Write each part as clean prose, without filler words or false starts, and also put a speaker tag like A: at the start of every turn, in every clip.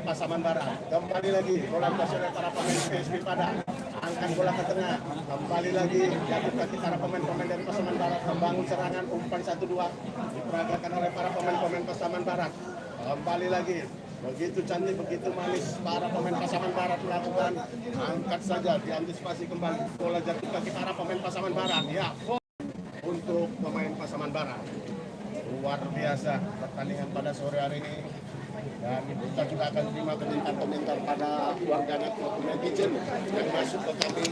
A: Pasaman Barat. Kembali lagi bola dikuasai oleh para pemain PSB Padang. Angkat bola ke tengah. Kembali lagi jatuh kaki para pemain-pemain dari Pasaman Barat. Membangun serangan umpan 1-2 diperagakan oleh para pemain-pemain Pasaman Barat. Kembali lagi. Begitu cantik, begitu manis para pemain Pasaman Barat melakukan. Angkat saja, diantisipasi kembali. Bola jatuh kaki para pemain Pasaman Barat. Ya, untuk pemain Pasaman Barat. Luar biasa pertandingan pada sore hari ini. Dan kita juga akan terima komentar-komentar pada warganet netizen yang masuk ke kami.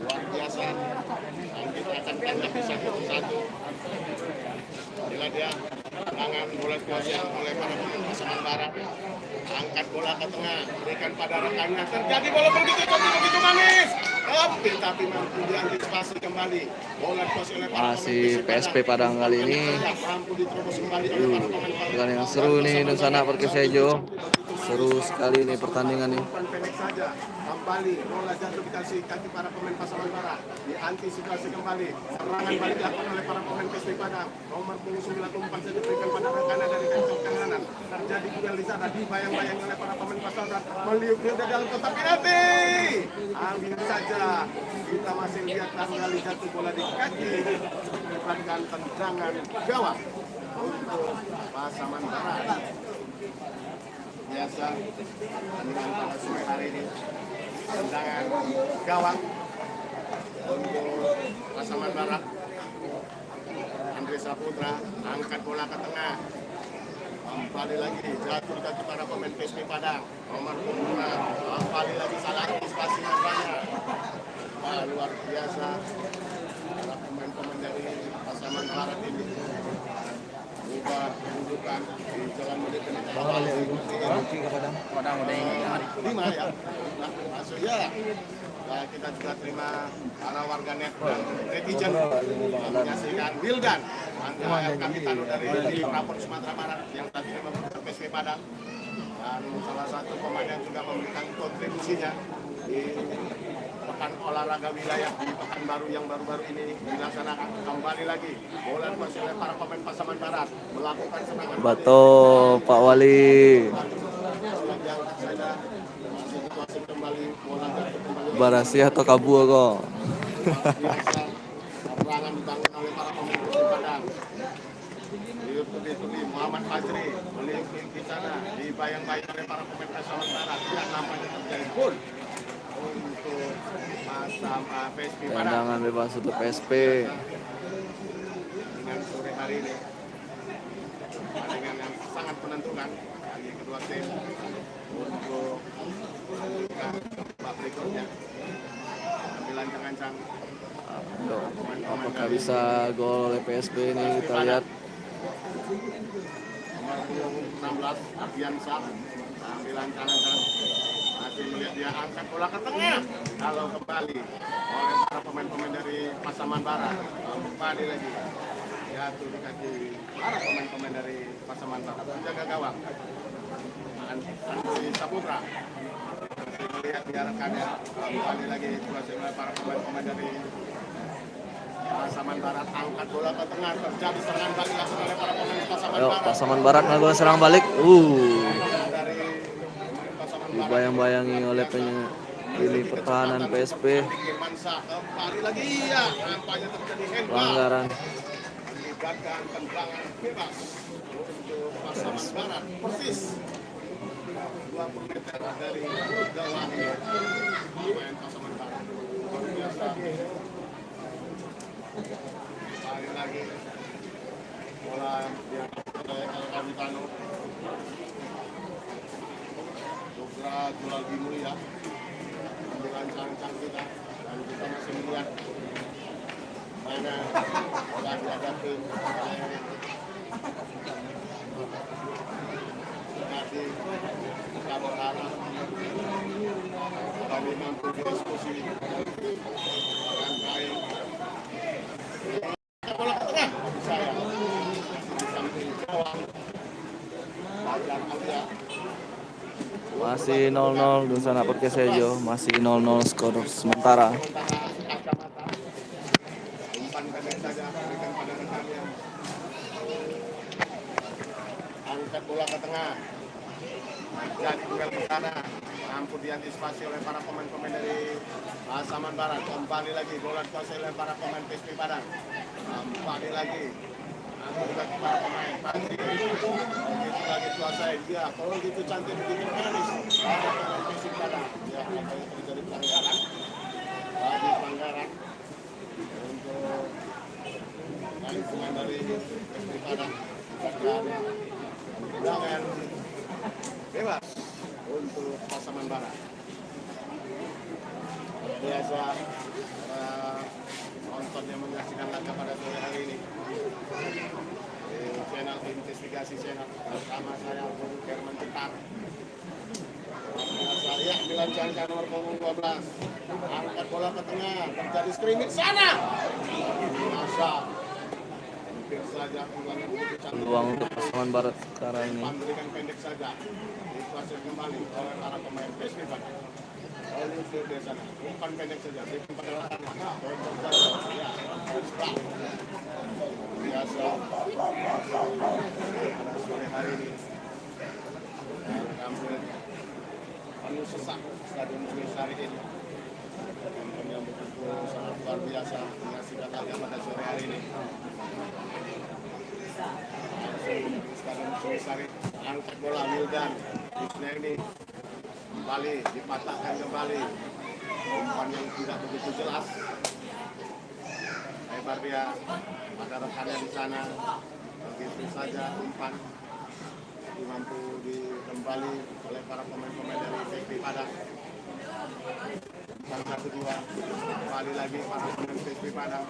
A: Luar biasa. Dan kita akan tanggapi satu persatu. Bila dia serangan bola dikuasai oleh para pemain Pasaman Barat. Angkat bola ke tengah, berikan pada rekannya. Terjadi bola begitu manis. Tapi mampu diantisipasi kembali. Bola dikuasai oleh para
B: Masih PSP Padang kali ini. Dengan yang seru nih Nusana Perkesejo. Seru sekali nih pertandingan nih.
A: Kembali bola jatuh dikasih kaki para pemain Pasaman Barat. Diantisipasi kembali. Serangan balik dilakukan oleh para pemain PSP Padang. Nomor punggung 9 umpan saja diberikan pada rekannya dari kantong kanan. Terjadi duel di sana, dibayang-bayang oleh para pemain Pasaman Barat. Meliuk ke dalam kotak penalti. Ambil saja. Kita masih lihat kembali jatuh bola di kaki. Diberikan tendangan gawang untuk Pasaman Barat. Biasa dengan pada sore hari ini tendangan gawang untuk Pasaman Barat. Andre Saputra angkat bola ke tengah. Kembali lagi jatuh kaki para pemain PSP Padang. Nomor 2 kembali lagi salah antisipasi banyak. Luar biasa para pemain-pemain dari Pasaman Barat ini. Ubah kedudukan di jalan mudik ini. Lima ya. Masuk ya. Nah, kita juga terima para warganet dan netizen yang menyaksikan Wildan, kapitan dari Rapor Sumatera Barat yang tadi membentuk PSB Padang, dan salah satu pemain yang juga memberikan kontribusinya di pekan olahraga wilayah di Pekanbaru yang baru-baru ini dilaksanakan. Kembali lagi bola dikuasai oleh para pemain Pasaman Barat melakukan serangan.
B: Bato Pak Wali. Barasi atau Kabu kok.
A: Serangan dibangun oleh para pemain Persib Padang. Tubi Muhammad Fajri melingkung di sana, dibayang-bayang oleh para pemain Pasaman Barat. Dan nampaknya terjadi gol untuk Pasaman PSP Padang.
B: Tendangan bebas untuk PSP.
A: Dengan sore hari ini pertandingan yang sangat menentukan bagi kedua tim untuk babak berikutnya. Tampilan terancam.
B: Apakah bisa gol oleh PSP ini, kita lihat.
A: Nomor 16 Ardiansyah, tampilan kanan masih melihat dia angkat bola ke tengah. Kalau kembali oleh para pemain-pemain dari Pasaman Barat. Kembali lagi jatuh di kaki para pemain-pemain dari Pasaman Barat. Penjaga gawang Andre Saputra masih melihat dia rekannya. Kembali lagi dikuasai oleh para pemain-pemain dari Pasaman Barat. Angkat bola ke tengah, terjadi serangan balik langsung oleh para pemain Pasaman Barat.
B: Pasaman Barat melakukan serang balik. Dibayang-bayangi oleh ini pertahanan PSP.
A: Kembali lagi ya, nampaknya terjadi
B: pelanggaran.
A: Melibatkan tendangan bebas untuk Pasaman Barat. Persis 20 meter dari gawang pemain Pasaman Barat. Luar biasa. Kembali lagi bola diangkat oleh El Capitano. Nugra Julal Mulia ambil ancang-ancang kita, dan kita masih melihat mana bola dihadapi nanti kita berharap kami mampu berdiskusi dengan baik. Bola ke tengah saya di samping gawang Fajar Alia.
B: Masih 0-0 Nusana Perkesejo, masih 0-0 skor sementara.
A: Umpan pendek saja berikan pada rekannya. Angkat bola ke tengah. jadi tunggal di sana mampu diantisipasi oleh para pemain-pemain dari Pasaman Barat. Kembali lagi bola dikuasai oleh para pemain PSP Padang. Kembali lagi bagi para pemain Panji begitu lagi kuasai dia kalau gitu cantik begitu manis para pemain PSP Padang. Ya apa yang terjadi pelanggaran lagi pelanggaran untuk pemain dari PSP Padang. Tendangan bebas untuk Pasaman Barat. Biasa penonton yang menyaksikan laga pada sore hari ini di channel investigasi channel bersama saya Bung Herman Cetar. Saya dilancarkan nomor punggung 12 angkat bola ke tengah terjadi screening sana masa hampir saja
B: Peluang untuk Pasaman Barat sekarang ini.
A: memberikan pendek saja dikuasai kembali oleh para pemain PSP Padang. Lalu ke sana umpan pendek saja di tempat lapangan ya biasa pada sore hari ini hampir penuh sesak Stadion Sari ini yang betul sangat luar biasa menyaksikan laga pada sore hari ini. Stadion Sari angkat bola Wildan ini kembali dipatahkan kembali umpan yang tidak begitu jelas lebar dia ada rekannya di sana begitu saja umpan mampu dikembali oleh para pemain-pemain dari PSP Padang. Umpan 1-2 kembali lagi para pemain PSP Padang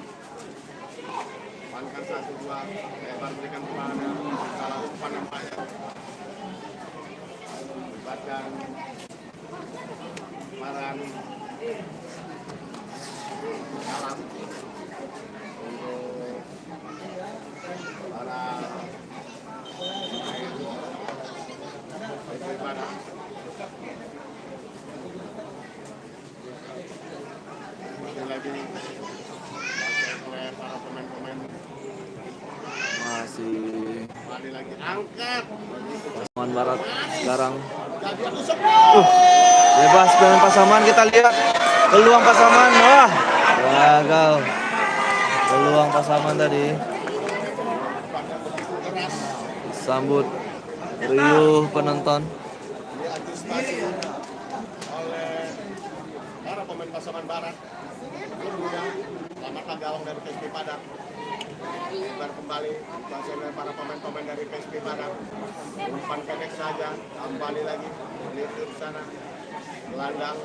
A: umpankan 1-2 lebar berikan kepada salah umpan nampaknya melibatkan Maran Alam untuk para PSP Padang. Lagi oleh para pemain-pemain
B: Masih
A: kembali lagi angkat
B: Pasaman Barat sekarang.
A: jadi aku sebut
B: Bebas dengan Pasaman, kita lihat peluang Pasaman. Wah, gagal. Peluang Pasaman tadi.
A: keras
B: Sambut riuh penonton.
A: diantisipasi oleh para pemain Pasaman Barat. Kemudian selamatlah gawang dari PSP Padang. Lebar kembali masih oleh para pemain-pemain dari PSP Padang. Umpan pendek saja kembali lagi melipir sana gelandang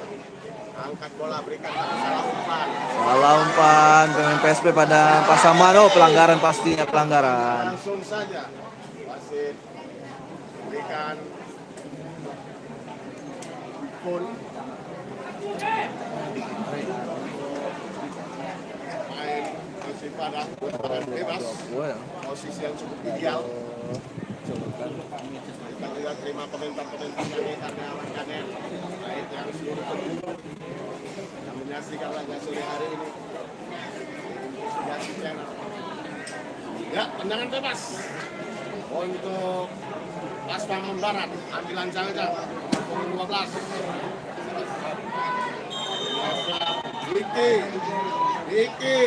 A: angkat bola berikan tapi salah umpan.
B: Salah umpan pemain PSP pada Pasaman. Oh, pelanggaran, pastinya pelanggaran.
A: Langsung saja wasit berikan pun main PSP Padang bertahan bebas posisi yang cukup ideal. Kita juga terima komentar-komentar kami karena rekannya baik yang seluruh penduduk yang menyaksikan laga sore hari ini investigasi channel. Ya, tendangan bebas untuk Pasaman Barat, ambilan saja punggung 12. Iki.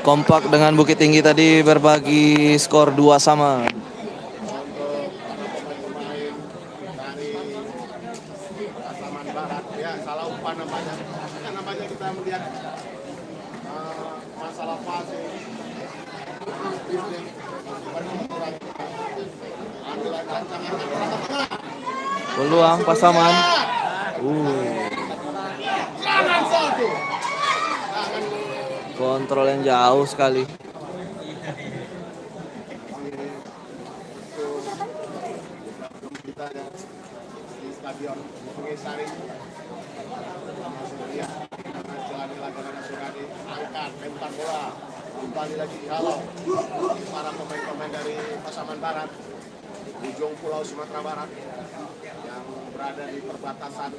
B: Kompak dengan Bukit Tinggi tadi berbagi skor 2 sama.
A: Untuk para pemain-pemain dari Pasaman Barat, ya salah umpan nampaknya. Kan nampaknya kita melihat masalah fase ambilan rancangan tengah.
B: Peluang Pasaman.
A: Jangan satu.
B: Kontrol yang jauh sekali.
A: Kita ada di stadion Pengesari. Ya, jalani laga nasional angkat lempar bola kembali lagi dihalau para pemain-pemain dari Pasaman Barat ujung Pulau Sumatera Barat yang berada di perbatasan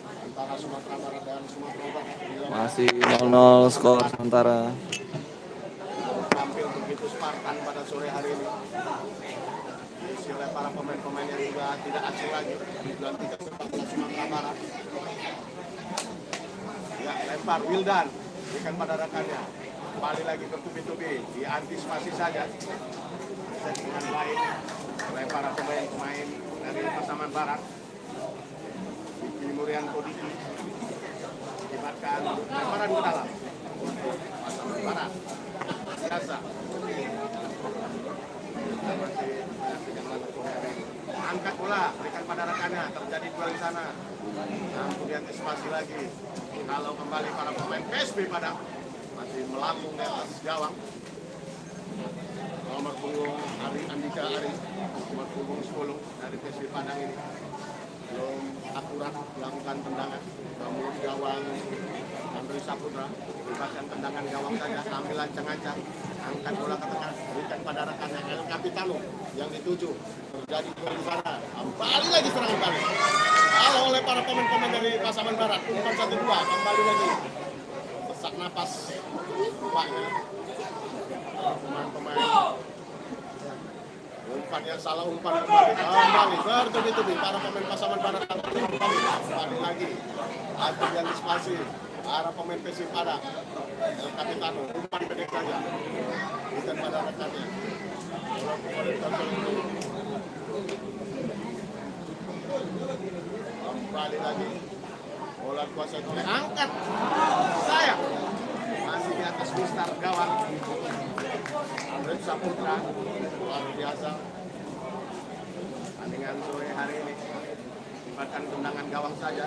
A: antara Sumatera Barat dan Sumatera Barat.
B: Masih 0-0 skor sementara.
A: dilemparkan pada sore hari ini. Diisi oleh para pemain-pemain yang juga tidak asing lagi. Digantikan sepak Sumatera Barat. Ya, lempar Wildan, berikan pada rekannya. Kembali lagi bertubi-tubi, diantisipasi saja. Bisa dengan baik oleh para pemain-pemain dari Pasaman Barat. Murian Kodiki akibatkan lemparan ke dalam. Pasaman Barat biasa. Angkat bola, berikan pada rekannya, terjadi duel di sana. Namun diantisipasi lagi. Kalau kembali para pemain PSB Padang masih melambung di atas gawang. Nomor punggung Ari Andika Ari, nomor punggung 10 dari PSB Padang ini belum akurat melakukan tendangan ke mulut gawang Andri Saputra. Libatkan tendangan gawang saja, ambil ancang-ancang, angkat bola ke tengah, berikan pada rekannya El Capitano yang dituju. Terjadi di sana, kembali lagi serangan balik. Kalau oleh para pemain-pemain dari Pasaman Barat, umpan 1-2, kembali lagi. Sesak napas bapaknya. Pemain-pemain umpan yang salah, umpan kembali bertubi-tubi para pemain Pasaman Barat kembali lagi. Atau diantisipasi para pemain PSib Padang. El Capitano umpan pendek saja, bukan pada rekannya. Kembali lagi bola kuasa itu angkat sayang masih di atas mistar gawang Andri Saputra. Luar biasa tandingan sore hari ini, libatkan tendangan gawang saja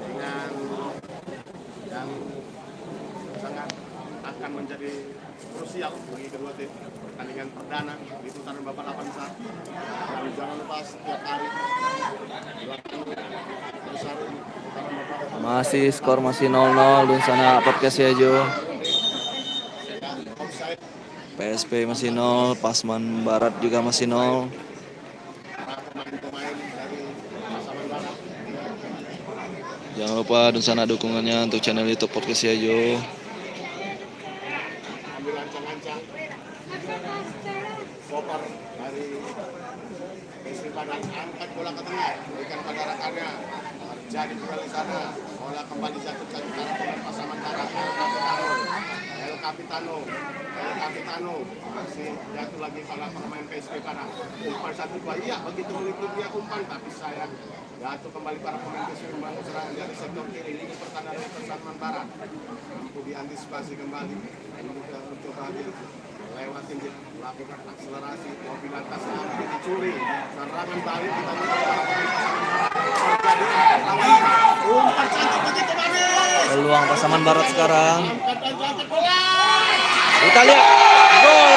A: dengan yang sangat akan menjadi krusial bagi kedua tim. Pertandingan perdana di putaran babak 8 besar. Dan jangan lupa setiap hari besar ini putaran babak
B: Masih skor masih 0-0 di sana podcast ya Jo.
A: offside.
B: PSP masih 0, Pasaman Barat juga masih 0.
A: Para pemain-pemain dari Pasaman Barat
B: Jangan lupa di sana dukungannya untuk channel YouTube podcast ya Jo.
A: ambil ancang-ancang. Koper dari PSB Padang angkat bola ke tengah, berikan pada rekannya. Terjadi duel di sana. Bola kembali jatuh ke para pemain Pasaman Barat. El Capitano masih jatuh lagi pada pemain PSB Padang. Umpan 1-2, iya begitu mengikuti dia umpan, tapi sayang jatuh kembali para pemain PSB membangun serangan dari sektor kiri. Ini pertahanan dari Pasaman Barat mampu diantisipasi kembali untuk hadir lewat tinggi melakukan akselerasi mobil atas hampir dicuri. Serangan balik kita melakukan terjadi umpan cantik begitu manis.
B: Peluang Pasaman Barat sekarang.
A: Angkat bola.
B: Kita lihat gol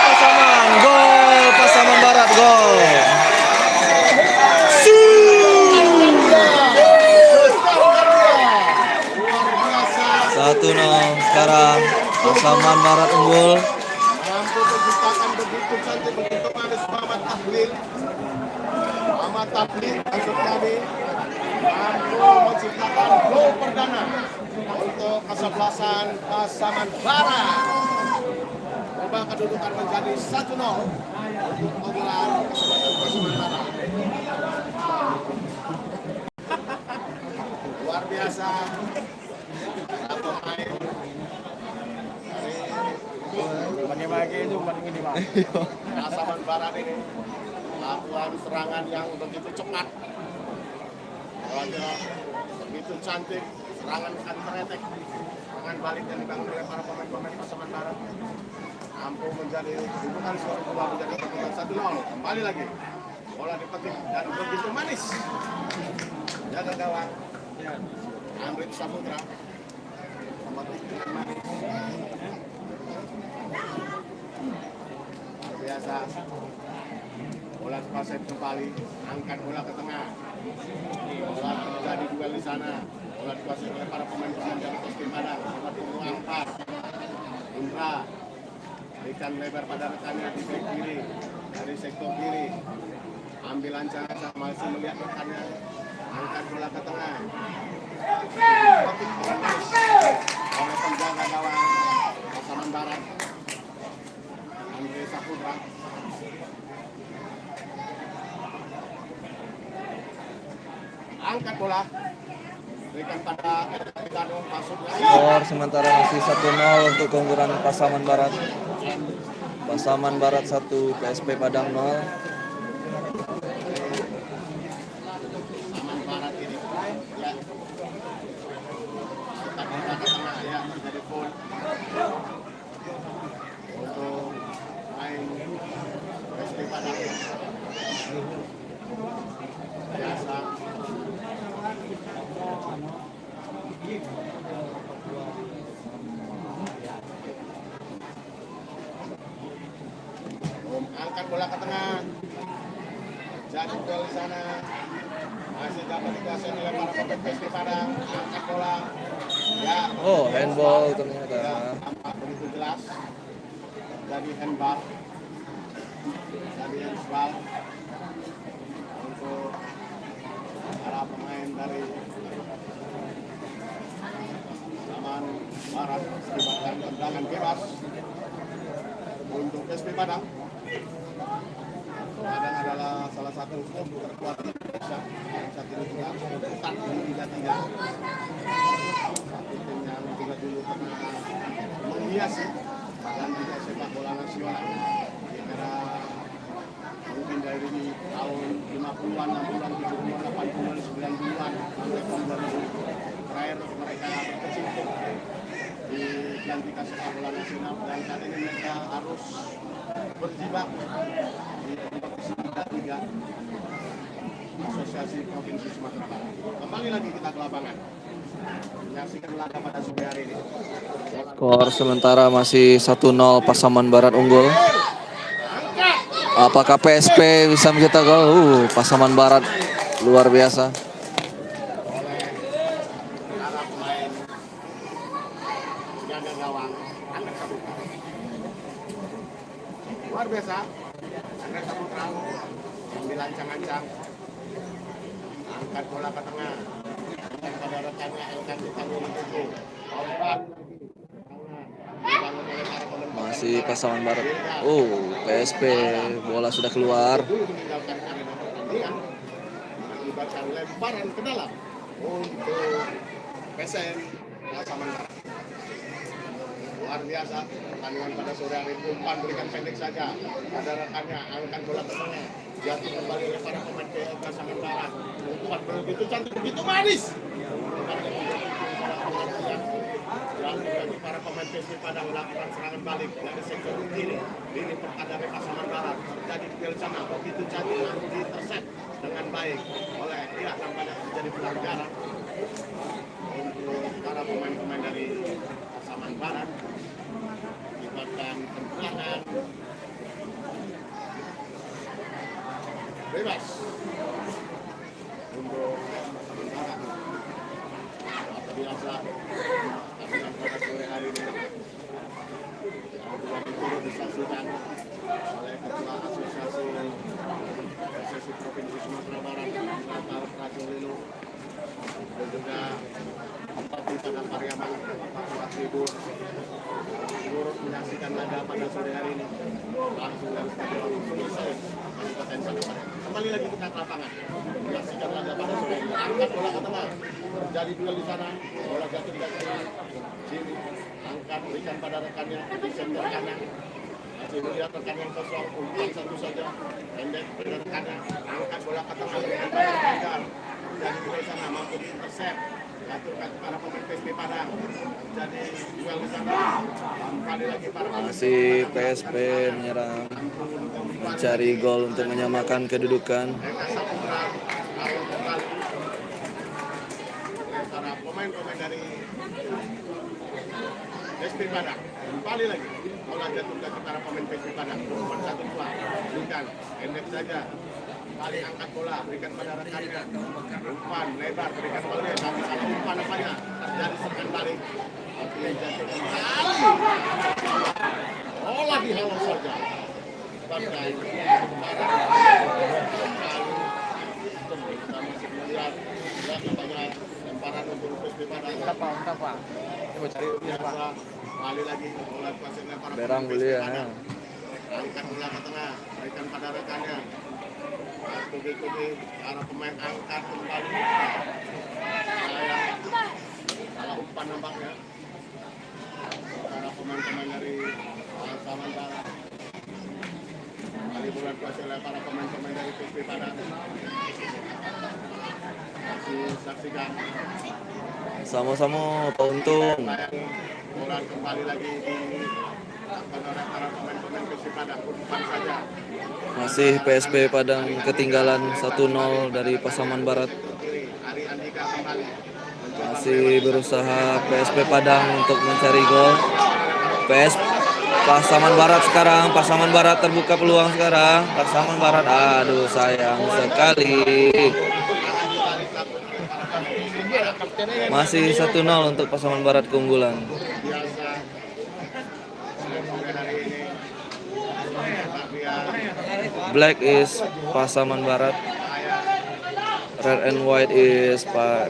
B: Pasaman Barat gol. 1-0 sekarang Pasaman Barat unggul.
A: Mampu menciptakan begitu cantik, begitu manis Muhammad Tablin maksud kami mampu menciptakan gol perdana untuk kesebelasan Pasaman Barat. Ubah kedudukan menjadi 1-0 untuk keunggulan kesebelasan Pasaman Barat. Luar biasa. Satu main bagi-bagi itu paling ini Pak. Pasaman Barat ini melakukan serangan yang begitu cepat, begitu cantik, serangan antar-etek, serangan balik yang dibangun oleh para pemain Pasaman Barat mampu menjadi hubungan skor kedua menjadi keunggulan 1-0. Kembali lagi bola dipetik dan begitu manis jaga gawang Andri Saputra memetik dengan manis. Luar biasa. Bola Pasep kembali, angkat bola ke tengah. Bola terjadi duel di sana. Bola dikuasai oleh para pemain dari PSB Padang. Nomor punggung 4. Indra berikan lebar pada rekannya di back kiri dari sektor kiri. Ambil ancang-ancang masih melihat rekannya. Angkat bola ke tengah. Oleh penjaga gawang Pasaman Barat. Saputra. Angkat bola. Berikan pada Capitano, masuk lagi.
B: Skor sementara masih 1-0 untuk keunggulan Pasaman Barat. Pasaman Barat 1, PSP Padang 0.
A: Pasaman Barat ini. Ya. Angkat bola ke tengah ya, menjadi foul. Untuk main PSP Padang. Biasa. Angkat bola ke tengah. Jadi duel di sana. Masih dapat dikuasai oleh para pemain PSP Padang. Angkat bola. Ya.
B: Oh, handball ternyata.
A: Ya, tampak begitu jelas. Jadi handball. Jadi handball untuk para pemain dari Pasaman Barat mendapatkan tendangan bebas untuk PSP Padang. Padang adalah salah satu klub terkuat di Indonesia. Saat ini juga urutan di Liga 3. Satu tim yang juga dulu pernah menghiasi dan juga sepak bola nasional di era mungkin dari tahun 50-an, 60-an, 70-an, 80-an, 90-an sampai tahun 2000. Terakhir mereka berkecimpung di Atlantika sepak bola nasional dan saat ini mereka harus berjibaku di kompetisi Liga 3 Asosiasi Provinsi Sumatera Barat. Kembali lagi kita ke lapangan menyaksikan laga pada sore hari ini.
B: Skor sementara masih 1-0 Pasaman Barat unggul. Apakah PSP bisa mencetak gol? Pasaman Barat luar biasa.
A: Oleh para pemain jaga gawang Andres Saputra. Luar biasa. Andres Saputra ambil ancang-ancang. Angkat bola ke tengah. Dan pada rekannya Elkan ditanggung itu. Ombak. Dibangun oleh para pemain.
B: Masih Pasaman Barat. PSP bola sudah keluar.
A: Meninggalkan arena pertandingan. Mengakibatkan lemparan ke dalam untuk PSM Pasaman Barat. Luar biasa pertandingan pada sore hari. Umpan berikan pendek saja pada rekannya, angkat bola ke tengah, jatuh kembali oleh para pemain Pasaman Barat. Umpan begitu cantik, begitu manis. Jatuh bagi para pemain PSP Padang melakukan serangan balik dari sektor kiri. Ini perkadang Pasaman Barat terjadi duel sana, begitu cantik lalu diintercept dengan baik oleh nampaknya terjadi pelanggaran untuk para pemain-pemain dari Pasaman Barat. Akibatkan tendangan bebas untuk Pasaman Barat. Seperti biasa pertandingan pada sore hari ini yang telah diturut disaksikan oleh Ketua Asosiasi Provinsi Sumatera Barat Natal Prajolilo dan juga Bupati Padang Pariaman Bapak Tribun turut menyaksikan laga pada sore hari ini langsung dari Stadion Sulisai Kabupaten Padang. Kembali lagi kita ke lapangan menyaksikan laga pada sore ini. Angkat bola ke tengah, terjadi duel di sana, bola jatuh di kanan sini, angkat berikan pada rekannya di sektor kanan. Masih melihat rekan yang kosong, umpan satu saja, pendek pada rekannya, angkat bola ke tengah, berikan pada rekan. Jadi duel sana mampu diintercept, jatuhkan para pemain PSP Padang. Jadi duel di sana, kembali lagi para pemain.
B: Masih PSP menyerang, mencari gol untuk menyamakan kedudukan.
A: Para pemain-pemain dari PSP Padang kembali lagi bola jatuh ke para pemain PSP Padang. Umpan 1-2, bukan pendek saja. Kali angkat bola, berikan pada rekannya. Umpan lebar, berikan oleh tapi salah umpan apanya terjadi serangan balik. Tapi jatuh kembali. Bola dihalau saja. Bahkan kita masih melihat katanya lemparan untuk PSP Padang.
C: Apa? Coba cari
A: Biasa kembali lagi bola kuasai para
B: Berang
A: pemain
B: dulu
A: PSP
B: ya.
A: Padang. angkat bola ke tengah, berikan pada rekannya. Tugi-tugi, para pemain angkat kembali. Salah umpan nampaknya. Para pemain-pemain dari Pasaman Barat. Kali bola dikuasai oleh para pemain-pemain dari PSP Padang. Masih saksikan.
B: Sama-sama Pak Untung.
A: Bola kembali lagi di oleh para pemain-pemain PSP Padang. Umpan saja.
B: Masih PSP Padang ketinggalan 1-0 dari Pasaman Barat.
A: Ari Andika kembali.
B: Masih berusaha PSP Padang untuk mencari gol. Pasaman Barat sekarang. Pasaman Barat terbuka peluang sekarang. Pasaman Barat, aduh sayang sekali. Masih 1-0 untuk Pasaman Barat keunggulan. Black is Pasaman Barat. Red and white is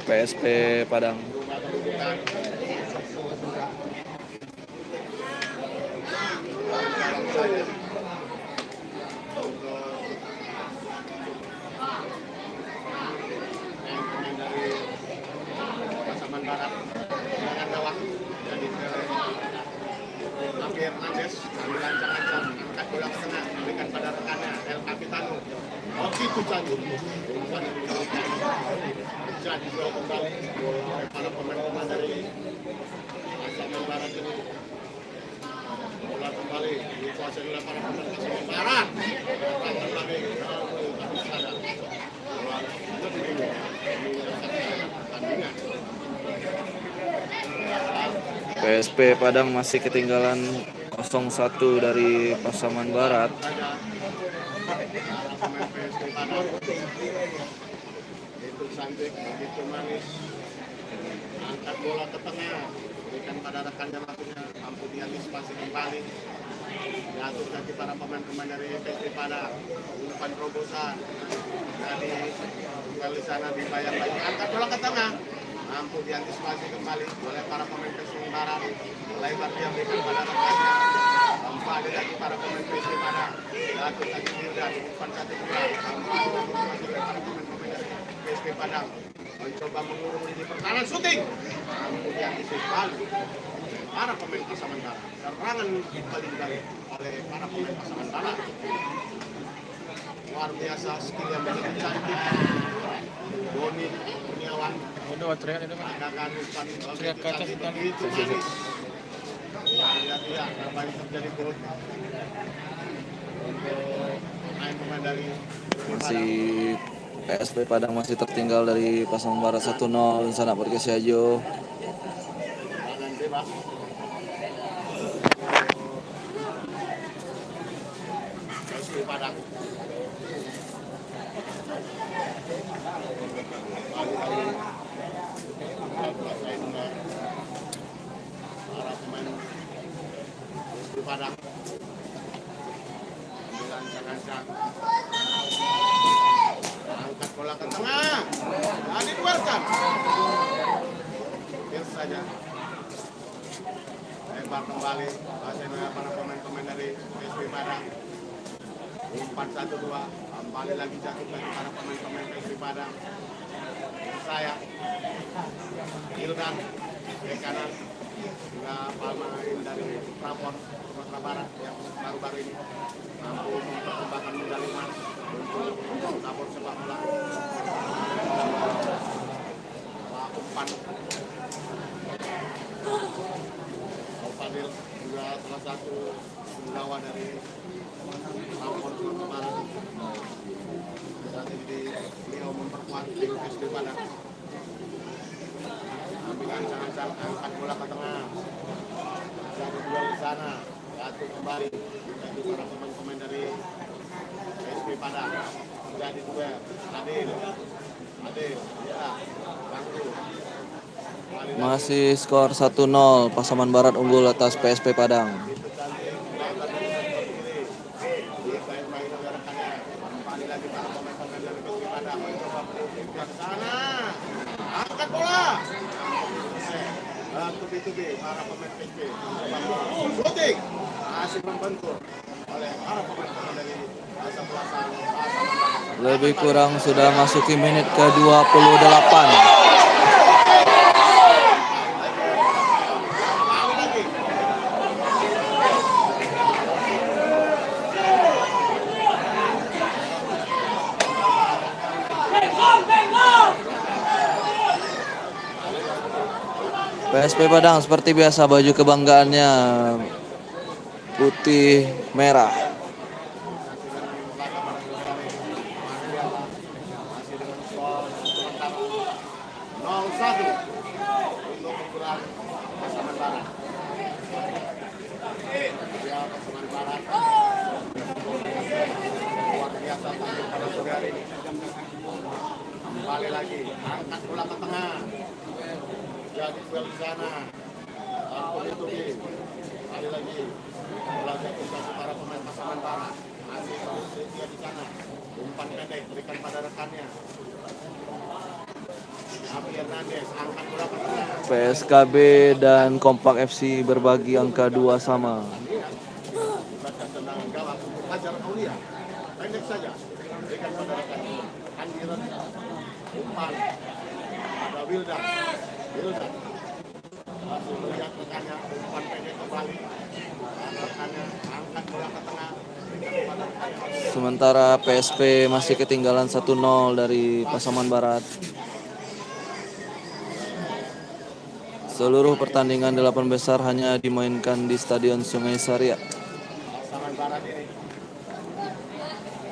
B: PSP Padang.
A: Pasaman Barat dengan gawang jadi Amir Andes lancang-lancang angkat bola ke tengah berikan pada rekannya El Capitano. Itu cantik umpan yang diberikan jadi gol kembali oleh para pemain-pemain dari Pasaman Barat ini. Bola kembali dikuasai oleh para pemain Pasaman Barat. Kembali tapi sadar
B: PSP Padang masih ketinggalan 0-1 dari Pasaman Barat.
A: pemain PSP Padang itu cantik, begitu manis, angkat bola ke tengah, berikan pada rekannya maksudnya, mampu diantisipasi kembali, jatuh kaki para pemain-pemain dari PSP Padang, umpan terobosan, jadi kali sana dibayar lagi, angkat bola ke tengah, mampu diantisipasi kembali oleh para pemain PSP Barat, lebar dia berikan pada rekannya, kembali lagi para pemain PSP Padang, jatuh kaki Dirdan, umpan satu bola, kembali lagi para pemain-pemain dari PSP Padang, mencoba mengurung lini pertahanan, syuting, mampu diantisipasi para pemain Pasaman Barat, serangan paling balik oleh para pemain Pasaman Barat. Luar biasa skill yang begitu cantik. Doni Kurniawan adakan umpan begitu cantik, begitu manis. Lihat-lihat apa yang terjadi gol untuk pemain-pemain dari
B: Masih PSP Padang masih tertinggal dari Pasaman Barat 1-0. Sana podcast Ajo.
A: serangan bebas. PSP Padang. Para pemain PSP Padang ambil ancang-ancang, angkat bola ke tengah, dan dikeluarkan. Biar saja lebar kembali hasilnya para pemain-pemain dari PSP Padang. Umpan 1-2, kembali lagi jatuh bagi para pemain-pemain PSP Padang. Saya Hildan ke kanan, juga pemain dari Prapon Sumatera Barat yang baru-baru ini mampu mempersembahkan medali emas untuk cabur sepak bola. Umpan Fadil juga salah satu penggawa dari Prapon Sumatera Barat. Saat ini beliau memperkuat tim PSP Padang. Ambil ancang-ancang, angkat bola ke tengah, jadi duel di sana, jatuh kembali, jadi para pemain-pemain dari PSP Padang, jadi duel, Adil, ya, Bangku.
B: Masih skor 1-0. Pasaman Barat unggul atas PSP Padang.
A: Itu cantik, lebar dari sektor kiri, dibaik-baik oleh rekannya, kembali lagi para pemain-pemain dari PSP Padang, mencoba menuju ke sana, angkat bola. Tubi-tubi para pemain PSP, syuting, masih membentur. oleh para pemain dari sebelah sana.
B: Lebih kurang sudah masuki menit ke-28. PSP Padang seperti biasa baju kebanggaannya putih merah.
A: Masih dengan skor sementara 0-1 untuk ukuran pasangan barat. Ya, pasangan barat luar biasa tampil pada sore hari ini. Kembali lagi, angkat bola ke tengah. Jadi duel di sana. Tubi-tubi. Kembali lagi. Bola jatuh ke para pemain pasangan barat. Masih terus dia di sana. Umpan pendek berikan pada rekannya. Abi Hernandez angkat bola ke tengah.
B: PSKB dan Kompak FC berbagi angka 2 sama.
A: Baca tendangan gawang untuk Hajar Aulia. Pendek saja. Berikan pada rekannya. Andi Reza. Umpan. Ada Wildan. Wildan. Masih melihat rekannya. Umpan pendek kembali. Rekannya angkat bola ke tengah. Berikan kepada rekannya.
B: Sementara PSP masih ketinggalan 1-0 dari Pasaman Barat. Seluruh pertandingan 8 besar hanya dimainkan di Stadion Sungai Saria.
A: Pasangan barat ini.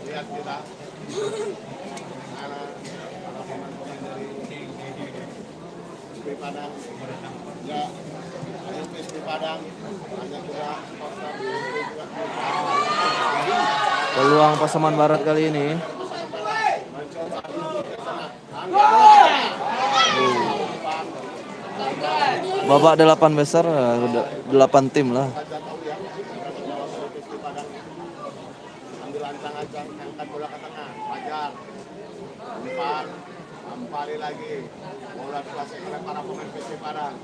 A: Lihat kita. Mana para pemain-pemain dari PSP Padang. Ya, dari PSP Padang. Hanya juga sponsor juga
B: Peluang Pasaman Barat kali ini. Babak 8 besar, 8 tim lah.
A: ambil ancang-ancang, angkat bola ke tengah, Fajar, umpan, kembali lagi, bola dikuasai oleh para pemain PSP Padang,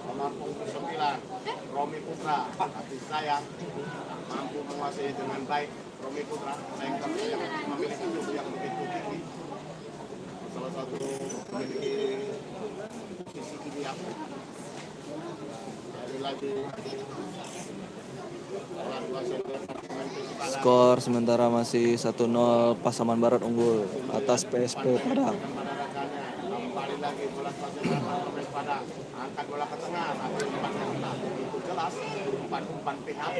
A: nomor punggung 9, Romi Putra, tapi sayang mampu menguasai dengan baik Romi Putra, sayang yang memiliki tubuh yang begitu tinggi, salah satu memiliki sisi tinggi yang lagi bola dikuasai oleh para pemain PSP Padang.
B: Skor sementara masih 1-0 Pasaman Barat unggul atas PSP Padang.
A: Kembali lagi bola pasir pemain Padang, angkat bola ke tengah, tapi umpan yang tak begitu jelas, umpan PHP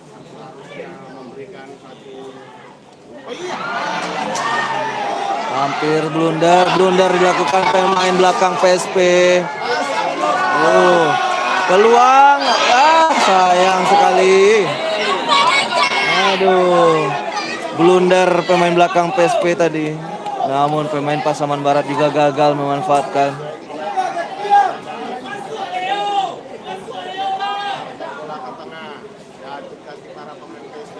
A: yang seharusnya memberikan satu. Oh iya,
B: Hampir blunder dilakukan pemain belakang PSP. Peluang, sayang sekali. Aduh, blunder pemain belakang PSP tadi. Namun pemain Pasaman Barat juga gagal memanfaatkan.
A: bola ke tengah, jatuh kaki para pemain PSP.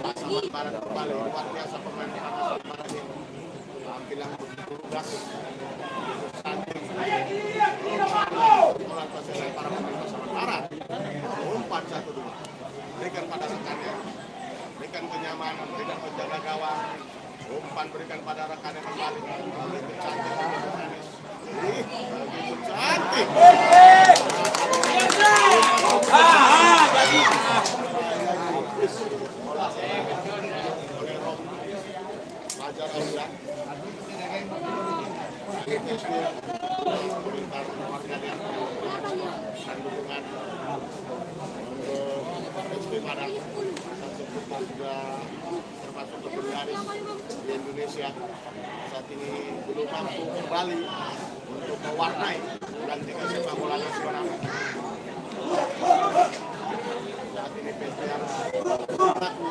A: Pasaman Barat kembali, luar biasa pemain Pasaman Barat ini. Tampil yang begitu lugas, begitu cantik. Bola pasir para pemain Pasaman Barat. Umpan 1-2. Berikan pada rekannya. Berikan kenyamanan, berikan penjaga gawang. Umpan berikan pada rekannya kembali. Begitu cantik, begitu manis. Begitu cantik. Bola oleh Romi. Fajar Aulia. Komentar warganya dan dukungan untuk PSP Padang. Kita sudah termasuk legendaris di Indonesia. Saat ini belum mampu kembali untuk mewarnai gantikan sepak bola nasional. Saat ini PSP harus berlaku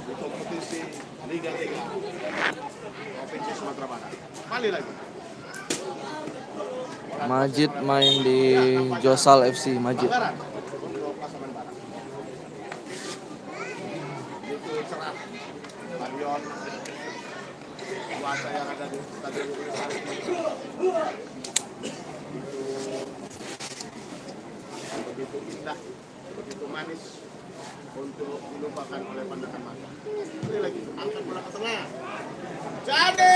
A: di kompetisi Liga 3 Provinsi Sumatera Barat. Kembali lagi.
B: Majid main di Josal FC Majid.
A: Pelanggaran untuk Pasaman Barat. Itu cerah stadion kuasa yang ada di stadion Universitas itu begitu indah, begitu manis. untuk dilupakan oleh pandangan mata. Ini lagi, angkat bola ke tengah. Jadi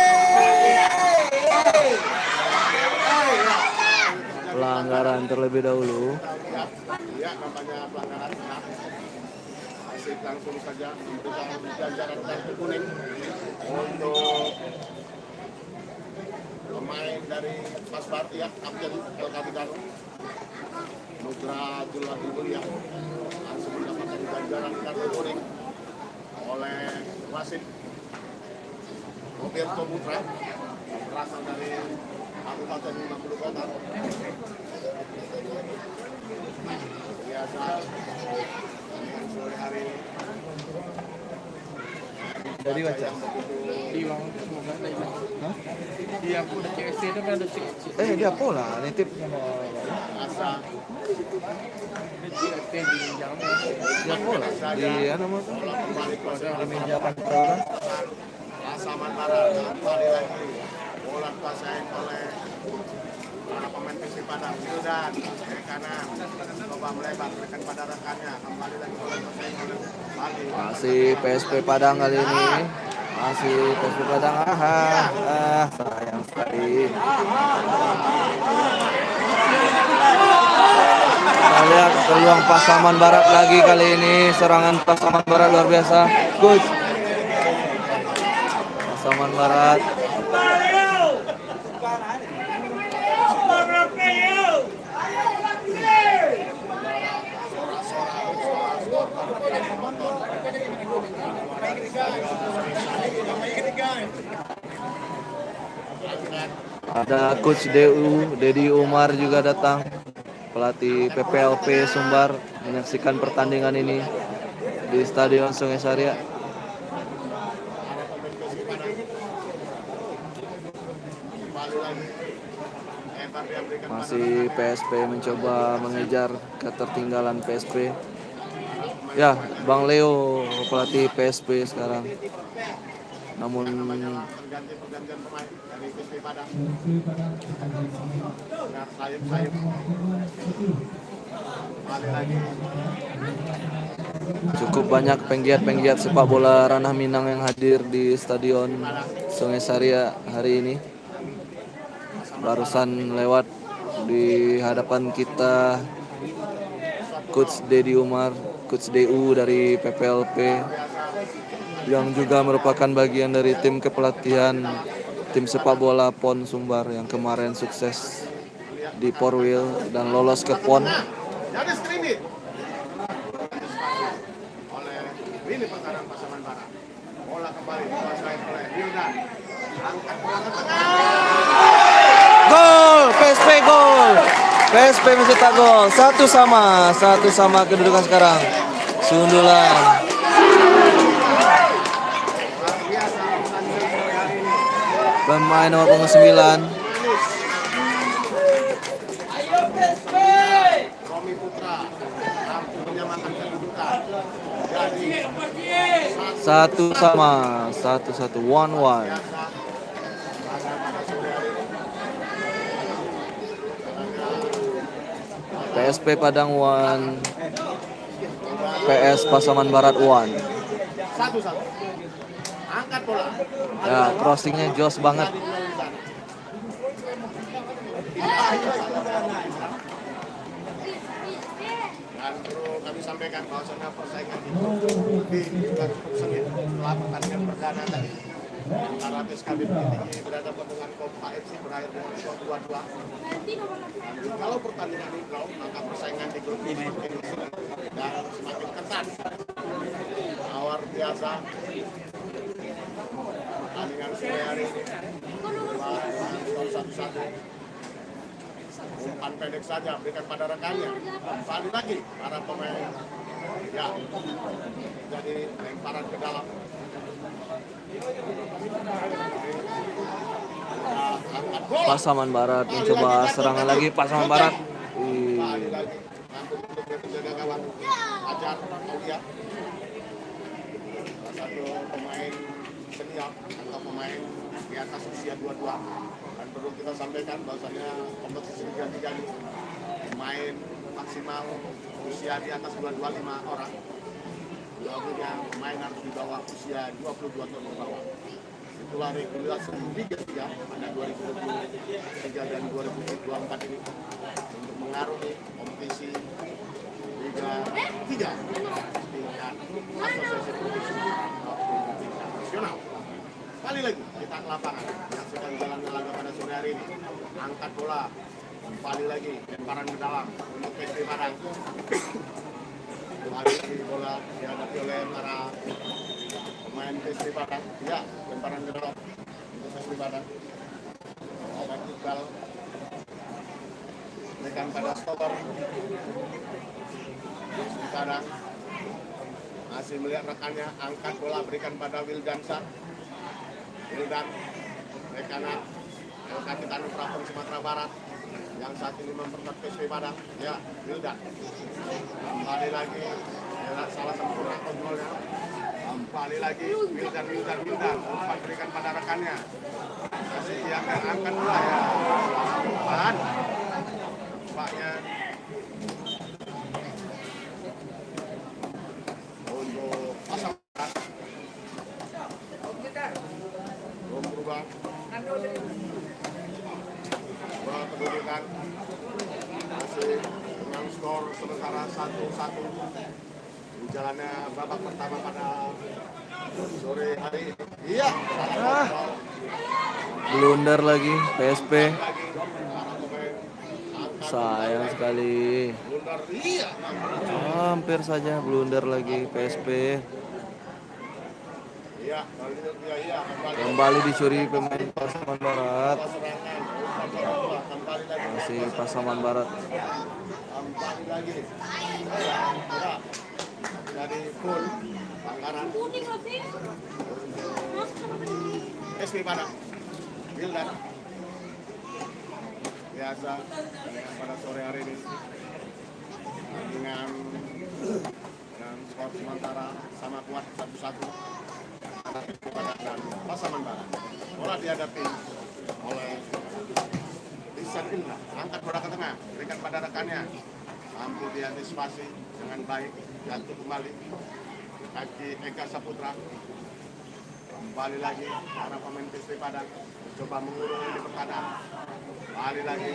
B: Pelanggaran terlebih dahulu.
A: lihat, ya namanya pelanggaran. Asik langsung saja memberikan ganjaran kartu kuning untuk pemain dari Pasbar, ya, Kapten El Capitano Nugra Julati Mulia langsung mendapatkan ganjaran kartu kuning oleh wasit Roberto Putra berasal dari Kabupaten 50 Kota. Biasa sore hari ini
B: Jadi baca.
C: Iwang semoga ada iman. Iya, aku udah CSC itu kan ada CSC.
B: Dia pola nitip.
A: asa
C: CSC di jalan.
B: Dia pola. Di anu mah
A: bola kembali ke
B: di meja pantauan.
A: Pasaman Barat kembali lagi bola dikuasain oleh para pemain Persib Padang. Wildan dari kanan coba melebar berikan pada rekannya, kembali lagi bola dikuasain oleh Bali.
B: Masih PSP Padang kali ini. Masih PSP Padang. Sayang sekali. Kita lihat peluang Pasaman Barat lagi kali ini. Serangan Pasaman Barat luar biasa. Coach. Pasaman Barat. Ada Coach Dedi Umar juga datang, pelatih PPLP Sumbar, menyaksikan pertandingan ini di Stadion Sungai Saria. Masih PSP mencoba mengejar ketertinggalan PSP. Ya, Bang Leo pelatih PSP sekarang. Namun
A: Pergantian pemain dari Persib Padang. Nah, sayup-sayup. Kembali lagi.
B: cukup banyak penggiat-penggiat sepak bola ranah Minang yang hadir di Stadion Sungai Saria hari ini. Barusan lewat di hadapan kita Coach Dedi Umar, Coach DU dari PPLP yang juga merupakan bagian dari tim kepelatihan tim sepak bola PON Sumbar yang kemarin sukses di Porwil dan lolos ke PON.
A: Jadi skrimmit oleh Willy Pekaran Pasaman Barat. Bola kembali dikuasai oleh Wildan. Angkat bola ke tengah.
B: Gol, PSP gol. PSP mencetak gol. Satu sama kedudukan sekarang. Sundulan.
A: Luar biasa pertandingan sore hari ini.
B: Pemain nomor punggung 9.
A: Romi Putra mampu menyamakan kedudukan. Jadi
B: Satu sama. 1-1. 1-1.
A: biasa pada sore hari ini.
B: PSP Padang 1. PS Pasaman Barat 1.
A: Satu-satu. Angkat bola.
B: Ya, crossingnya jos banget.
A: Dan perlu kami sampaikan bahwasannya persaingan itu juga cukup sengit setelah pertandingan perdana tadi antara PSKB Bukit Tinggi berhadapan dengan Kompa FC berakhir dengan skor 2-2. Dan kalau pertandingan ini draw, maka persaingan di grup ini semakin sengit dan semakin ketat. Luar biasa pertandingan sore hari ini skor 1-1. Umpan pendek saja berikan pada rekannya. Kembali lagi para pemain ya jadi lemparan ke dalam. Angkat bola.
B: Pasaman Barat mencoba serangan lagi. Pasaman Barat.
A: Kembali lagi mampu untuk menjaga gawang. Ajar Aulia. Salah satu pemain senior atau pemain di atas usia 22. Dan perlu kita sampaikan bahwasanya kompetisi Liga 3 ini pemain maksimal usia di atas 25 orang. Lagunya pemain harus di bawah usia 22 tahun ke bawah. Itulah regulasi Liga 3 pada 2023 dan 2024 ini untuk mengarungi kompetisi Liga 3 tingkat Asosiasi Provinsi maupun tingkat nasional. Kembali lagi kita ke lapangan, menyaksikan jalannya laga pada sore hari ini. Angkat bola, kembali lagi lemparan ke dalam untuk PSB Padang. Lagi bola dihadapi oleh para pemain PSB Padang. Ya, lemparan ke dalam untuk PSB Padang. Obat Iqbal tekan pada stopper PSB Padang. Masih melihat rekannya, angkat bola berikan pada Wildansa. Wildan, bek kanan, El Kapitano Prapon Sumatera Barat yang saat ini memperkuat PSB Padang. Ya, Wildan kembali lagi, ya, salah sempurna kontrolnya. Kembali lagi, Wildan umpan berikan pada rekannya. Masih yang angkat bola ya, umpan nampaknya untuk pasang belum berubah. Bola kedudukan masih dengan skor sementara 1-1 di jalannya babak pertama pada sore hari ini. Iya,
B: Blunder lagi PSP.
A: lagi para pemain angkat
B: Sayang sekali.
A: blunder. Iya,
B: Hampir saja blunder lagi PSP.
A: iya, kembali
B: Kembali dicuri pemain Pasaman Barat.
A: serangan. Kembali lagi
B: Masih Pasaman Barat.
A: kembali lagi. Ya, jadi full pelanggaran PSB Padang. Wildan biasa pada sore hari ini dengan skor sementara sama kuat 1-1 PSB Padang dan Pasaman Barat. Bola dihadapi oleh Ihsan Indra, angkat bola ke tengah, berikan pada rekannya, mampu diantisipasi dengan baik, jatuh kembali kaki Eka Saputra. Kembali lagi para pemain PSB Padang coba mengurung di pertahanan. Kembali lagi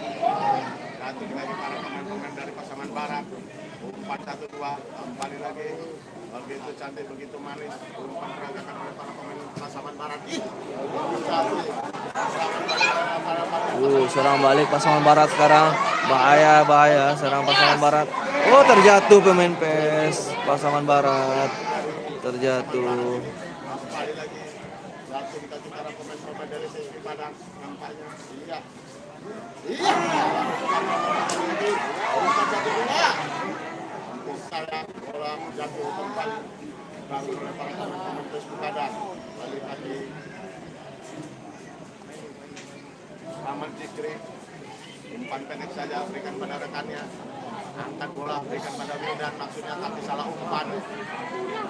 A: jatuh lagi para pemain-pemain dari Pasaman Barat. Umpan 1-2, kembali lagi begitu cantik, begitu manis. Umpan perangkakan oleh para pemain Pasaman Barat. Cantik.
B: Serang balik Pasaman Barat sekarang. Bahaya serang Pasaman Barat. Oh, terjatuh pemain PES Pasaman Barat. Terjatuh.
A: Kembali lagi jatuh di kaki para pemain-pemain dari PSB Padang. Nampaknya iya umpan 1-2. Sayang bola jatuh kembali bangun oleh para pemain PSB Padang. Balik lagi Rahman Fikri, umpan pendek saja berikan pada rekannya, angkat bola berikan pada Wildan, maksudnya tapi salah umpan.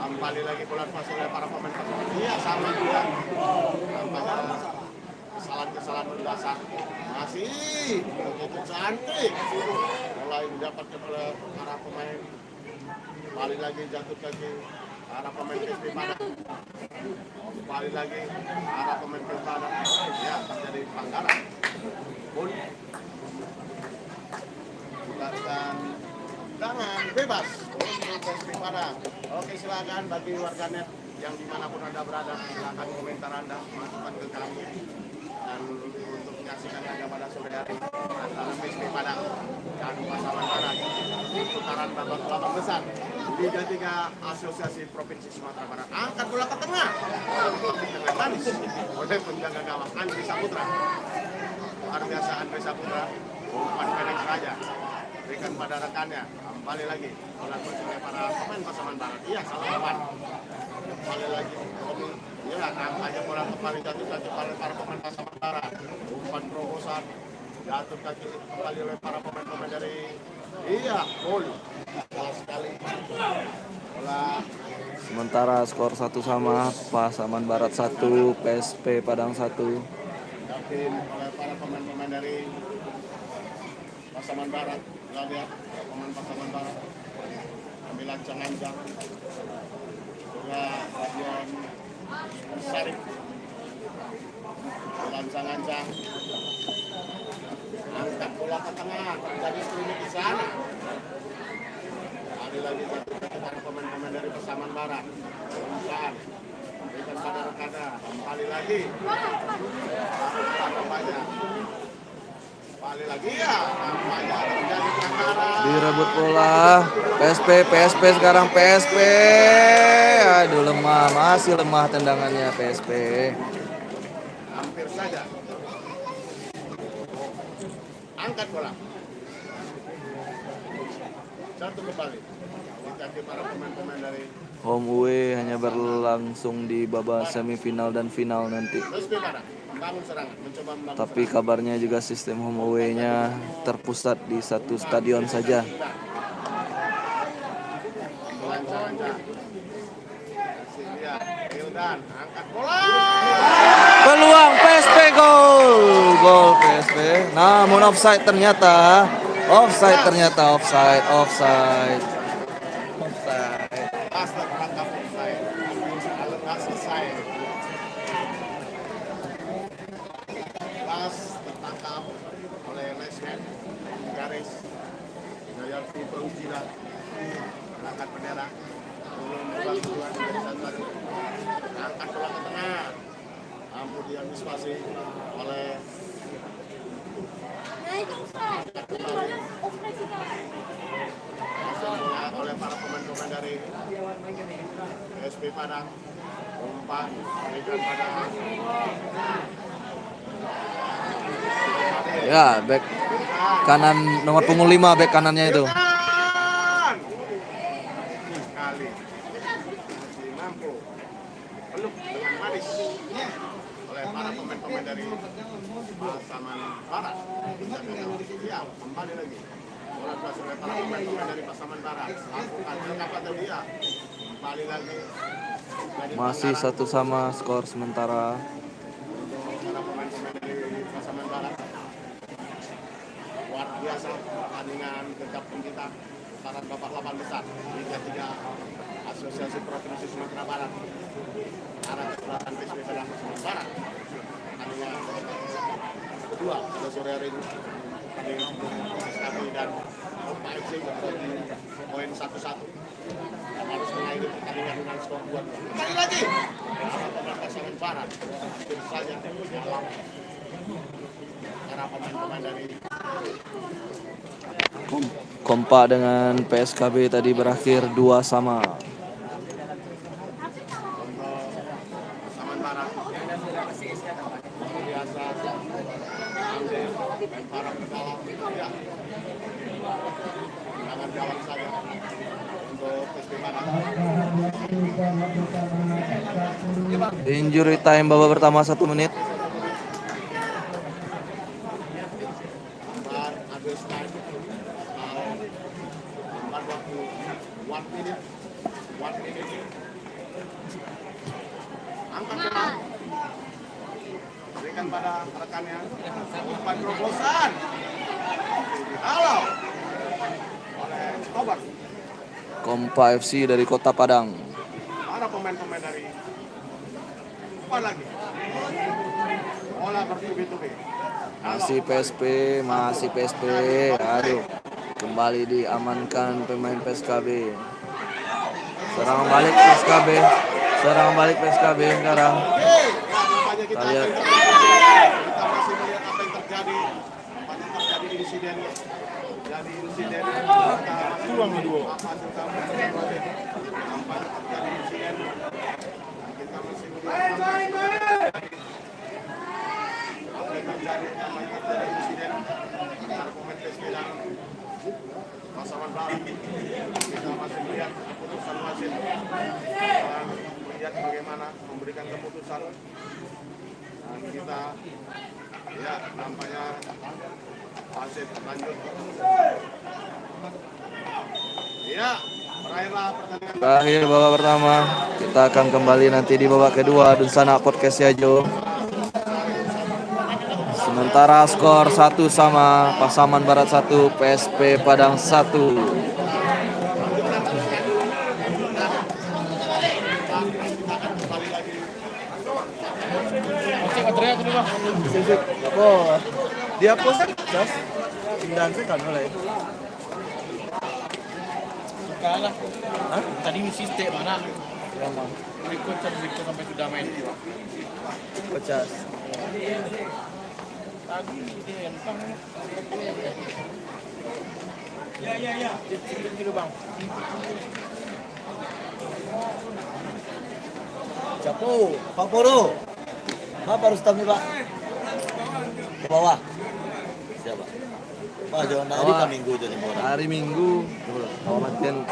A: Kembali lagi bola masuk oleh para pemain. Iya, sama juga nampaknya kesalahan mendasar. Masih begitu cantik bola yang didapatkan oleh para pemain. Kembali lagi jatuh kaki para pemain PSB Padang. Kembali lagi para pemain PSB Padang. Ya, terjadi pelanggaran. Pun bukan tangan bebas untuk PSB Padang. Oke, silakan bagi warganet yang dimanapun Anda berada, silakan komentar Anda, masukkan ke kami. Dan untuk menyaksikan laga pada sore hari antara PSB Padang dan Pasaman Barat di putaran babak 8 besar Liga 3 Asosiasi Provinsi Sumatera Barat. Angkat bola ke tengah, dengan manis oleh penjaga gawang Andri Saputra. Luar biasa Andri Saputra, umpan pendek saja berikan pada rekannya. Kembali lagi bola oleh para pemain Pasaman Barat. Iya, salah umpan. Kembali lagi Romi. Iya, nampaknya bola kembali jatuh kaki oleh para pemain Pasaman Barat. Umpan terobosan jatuh kaki kembali oleh para pemain dari gol. Jelas sekali. Bola
B: Sementara skor 1-1, Pasaman Barat 1, PSP Padang 1.
A: didapetin oleh para pemain dari Pasaman Barat. Lihat pemain Pasaman Barat ambil lancang-lancang tengah, terjadi streaming di sana. Kembali lagi para pemain-pemain dari Pasaman Barat. Umpan, berikan pada Rekada. Kembali lagi. Nampaknya. Kembali lagi ya. Nampaknya terjadi pelanggaran.
B: Direbut bola. PSP sekarang PSP. Aduh lemah, masih lemah tendangannya PSP.
A: Hampir saja. Angkat bola. Satu kembali. Ditagi para pemain-pemain dari
B: Home away hanya berlangsung di babak semifinal dan final nanti.
A: PSP Barat. Bangun serangan, mencoba membangun
B: Tapi kabarnya juga sistem home away-nya terpusat di satu stadion saja.
A: Lancar-lancar. Silvia, Hildan, angkat bola.
B: Peluang PSP gol PSP. Namun offside ternyata. Offside.
A: Pas tertangkap offside. Kalau nggak selesai. Pas tertangkap oleh Lesman garis Jaya Perujila angkat bendera belum membagi dua menjadi satu. Angkat bola ke tengah. Ampun diantisipasi oleh oleh para pemain-pemain dari PSP Padang. Umpan berikan pada
B: Ya, back kanan nomor punggung 5 back kanannya itu.
A: Hildan! Sekali masih mampu peluk dengan manis oleh para pemain-pemain dari Pasaman Barat. Ya, kembali lagi. Bola berhasil oleh para pemain-pemain dari Pasaman Barat. Lakukan angkat dia. Kembali lagi.
B: Masih satu sama skor sementara.
A: Para pemain-pemain dari Pasaman Barat. Luar biasa pertandingan gegap gempita antara babak 8 besar Liga 3 Asosiasi Provinsi Sumatera Barat. Arah Selatan PSP Padang Sumatera Barat. Pertandingan kedua pada sore hari ini. Kami dan Pak FC berarti poin 1-1 dan harus mengakhiri pertandingan dengan skor 2-2. Kembali lagi pemain Pasaman Barat tentu saja dalam cara pemain-pemain dari
B: Kompak dengan PSKB tadi berakhir 2 sama.
A: Pasaman Barat biasa ambil para penggalang ya jangan jawab saja untuk PSP Padang.
B: Injury time babak pertama 1 menit.
A: Empat habis time empat waktu 1 minute angkat bola berikan pada rekannya umpan terobosan dihalau oleh Tobar.
B: Kompak FC dari Kota Padang.
A: Para pemain-pemain dari apa lagi bola bertubi-tubi.
B: Masih PSP. Aduh. Kembali diamankan pemain PSKB. Serangan balik PSKB sekarang.
A: Nampaknya kita
B: Lihat.
A: kita masih melihat apa yang terjadi. Nampaknya terjadi insiden. Jadi insiden peluang kedua. Nampaknya terjadi insiden. Kita masih melihat apa yang terjadi. Nampaknya terjadi insiden antara pemain PSP dan Pasaman Barat. Kita masih melihat keputusan wasit dan melihat bagaimana memberikan keputusan dan kita ya nampaknya wasit lanjut ya berakhirlah pertandingan.
B: Terakhir babak pertama. Kita akan kembali nanti di babak kedua Dunsana Podcast ya Jo. Sementara skor 1 sama, Pasaman Barat 1, PSP Padang 1.
C: Cek teriak ini bang.
B: Oh, dia post
C: Dan sekali oleh. Kalah. Hah? Tadi sistem mana? Berikut sampai sudah main.
B: Pecas.
C: Tadi dia entang. Ya. Gitu bang.
D: Capo, Pak Poro. Pak Rustam nih Pak. Ke bawah. Siapa? Pak jangan hari kan minggu jadi orang.
B: Hari Minggu. Awal latihan.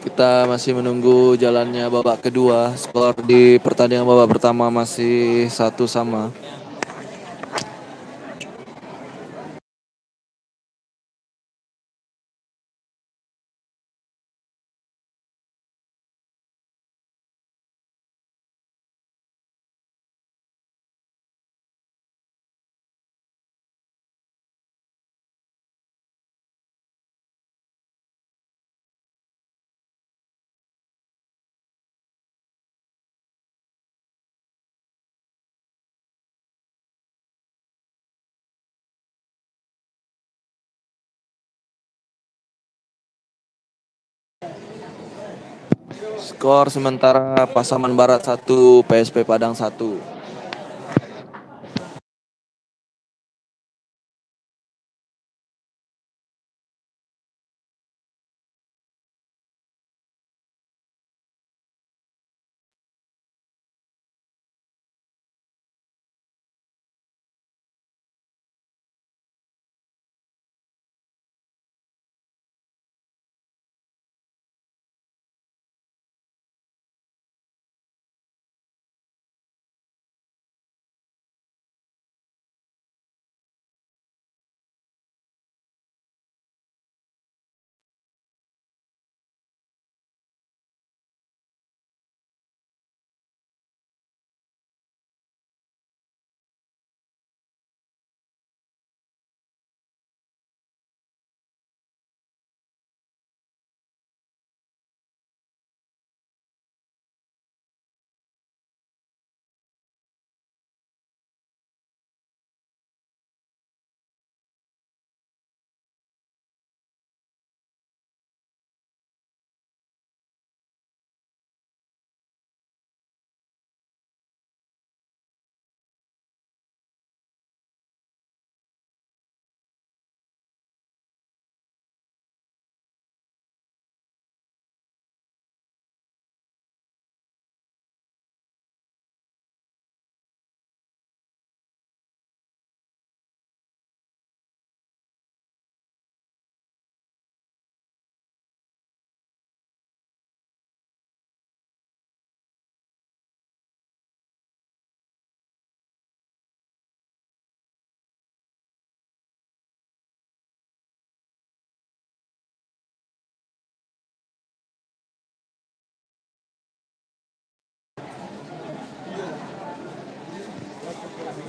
B: Kita masih menunggu jalannya babak kedua. Skor di pertandingan babak pertama masih 1-1. Skor sementara Pasaman Barat 1, PSP Padang 1.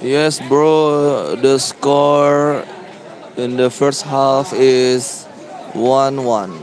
B: Yes, bro. The score in the first half is 1-1.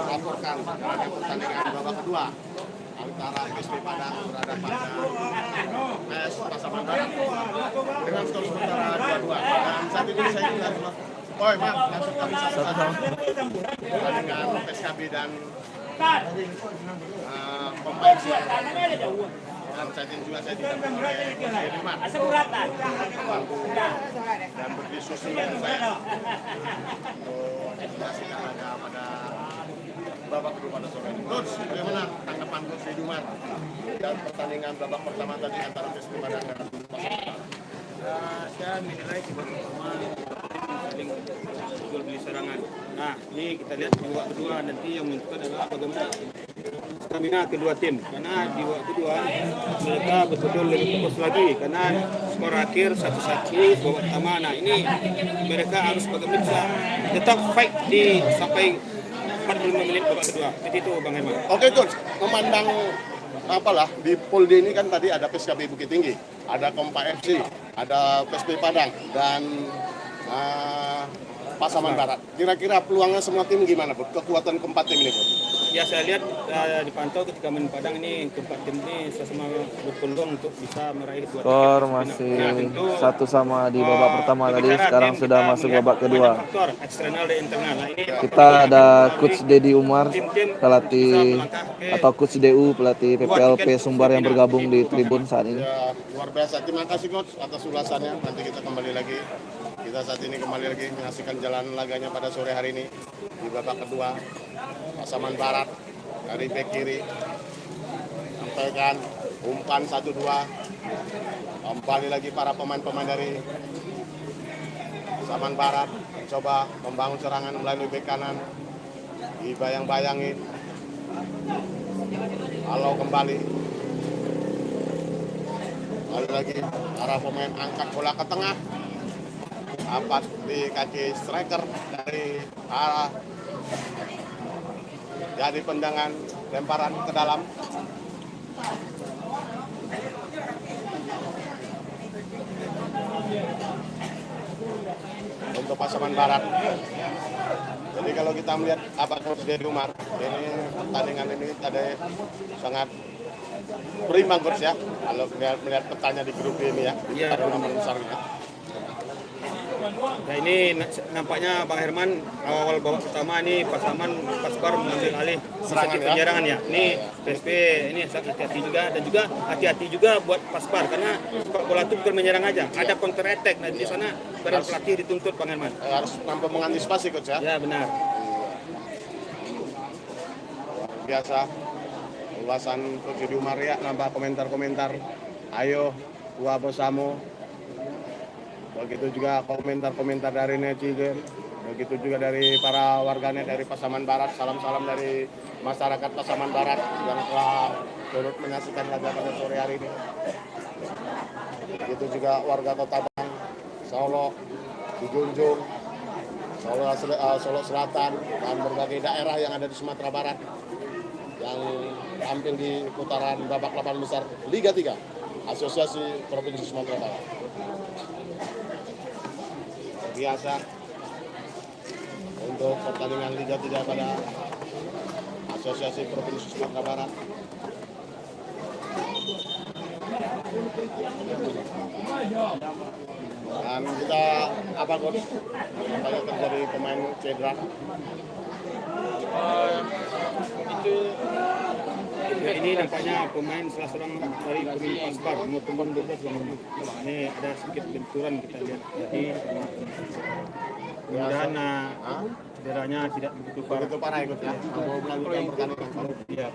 A: melaporkan pada pertandingan babak kedua antara PSP Padang berhadapan dengan PS Pasaman Barat dengan skor sementara 2-2. Dan saat ini saya juga maksud kami satu-satu pertandingan PSKB dan Kompas. Dan saat ini juga saya didampingi oleh Edman dan berdiskusi dengan saya untuk menyaksikan laga pada babak kedua pada sore ini. Coach, bagaimana tanggapan Coach Edman dan pertandingan babak pertama tadi antara PSP Padang dan Pasaman?
C: Saya menilai di babak pertama saling jual beli serangan. Nah, ini kita lihat di babak kedua nanti yang menentukan adalah bagaimana stamina kedua tim. Karena di babak kedua mereka betul-betul lebih fokus lagi karena skor akhir 1-1 babak pertama. Nah, ini mereka harus bagaimana bisa tetap fight di sampai 45 menit babak kedua. Itu Bang Herman.
A: Oke Coach, memandang di pool D ini kan tadi ada PSKB Bukit Tinggi, ada Kompa FC, ada PSP Padang dan Pasaman Barat. Kira-kira peluangnya semua tim gimana, Bud? Kekuatan keempat tim ini, Bud?
C: Ya, saya lihat dipantau ketika main Padang ini keempat tim ini sama berpeluang untuk bisa meraih dua
B: Skor
C: tiket.
B: masih
C: Ya, tentu,
B: 1 sama di babak pertama tadi,
C: berbicara
B: sekarang
C: tim,
B: sudah
C: kita
B: masuk
C: melihat
B: babak kedua.
C: banyak faktor eksternal dan internal. Nah, ini
B: Kita ada Coach Dedi Umar,
C: tim-tim
B: pelatih
C: bisa melangkah ke
B: atau Coach DU, pelatih PPLP Sumbar yang bergabung di tribun saat ini.
A: Ya, luar biasa. Terima kasih Coach atas ulasannya. Nanti kita kembali lagi. Kita saat ini kembali lagi menyaksikan jalan laganya pada sore hari ini di babak kedua. Pasaman Barat dari bek kiri sampaikan umpan 1-2. Kembali lagi para pemain-pemain dari Pasaman Barat coba membangun serangan melalui bek kanan. Dibayang-bayangin. Kalau kembali lagi para pemain angkat bola ke tengah, dapat di kaki striker dari arah jadi tendangan lemparan ke dalam. Untuk Pasaman Barat. Jadi kalau kita melihat Coach Dedi Umar, ini pertandingan ini ada sangat berimbang Coach ya. Kalau melihat petanya di grup ini ya.
C: Iya,
A: nomor besarnya.
C: Nah, ini nampaknya Bang Herman awal babak pertama ini Pasaman Paspar mengambil alih
A: Serangan,
C: inisiatif
A: ya?
C: penyerangan ya. Ini PSP ini sangat hati-hati juga dan juga hati-hati juga buat Paspar karena sepak bola itu bukan menyerang aja, ada counter attack. Nah, di sana peran pelatih dituntut Bang Herman.
A: Harus mampu mengantisipasi Coach ya.
C: Ya, benar.
A: Biasa ulasan Coach Dedi Umar ya, nambah komentar-komentar. Ayo tua bersama. Begitu juga komentar-komentar dari netizen, begitu juga dari para warganet dari Pasaman Barat. Salam-salam dari masyarakat Pasaman Barat yang telah turut menyaksikan laga pada sore hari ini. Begitu juga warga Kota Bang, Solo, Dijunjung, Solo Selatan, dan berbagai daerah yang ada di Sumatera Barat yang tampil di putaran babak 8 besar Liga 3 Asosiasi Provinsi Sumatera Barat. Biasa untuk pertandingan Liga 3 pada Asosiasi Provinsi Sumatera Barat. Dan kita Coach? Apakah terjadi pemain cedera?
C: Ini nampaknya pemain salah seorang dari pemain Paspar nomor punggung 12 Bang Herman. Ini ada sedikit benturan kita lihat. Jadi mudah-mudahan cederanya tidak begitu parah.
A: Begitu parah ikut ya. Mau melanjutkan pertandingan.
C: Iya.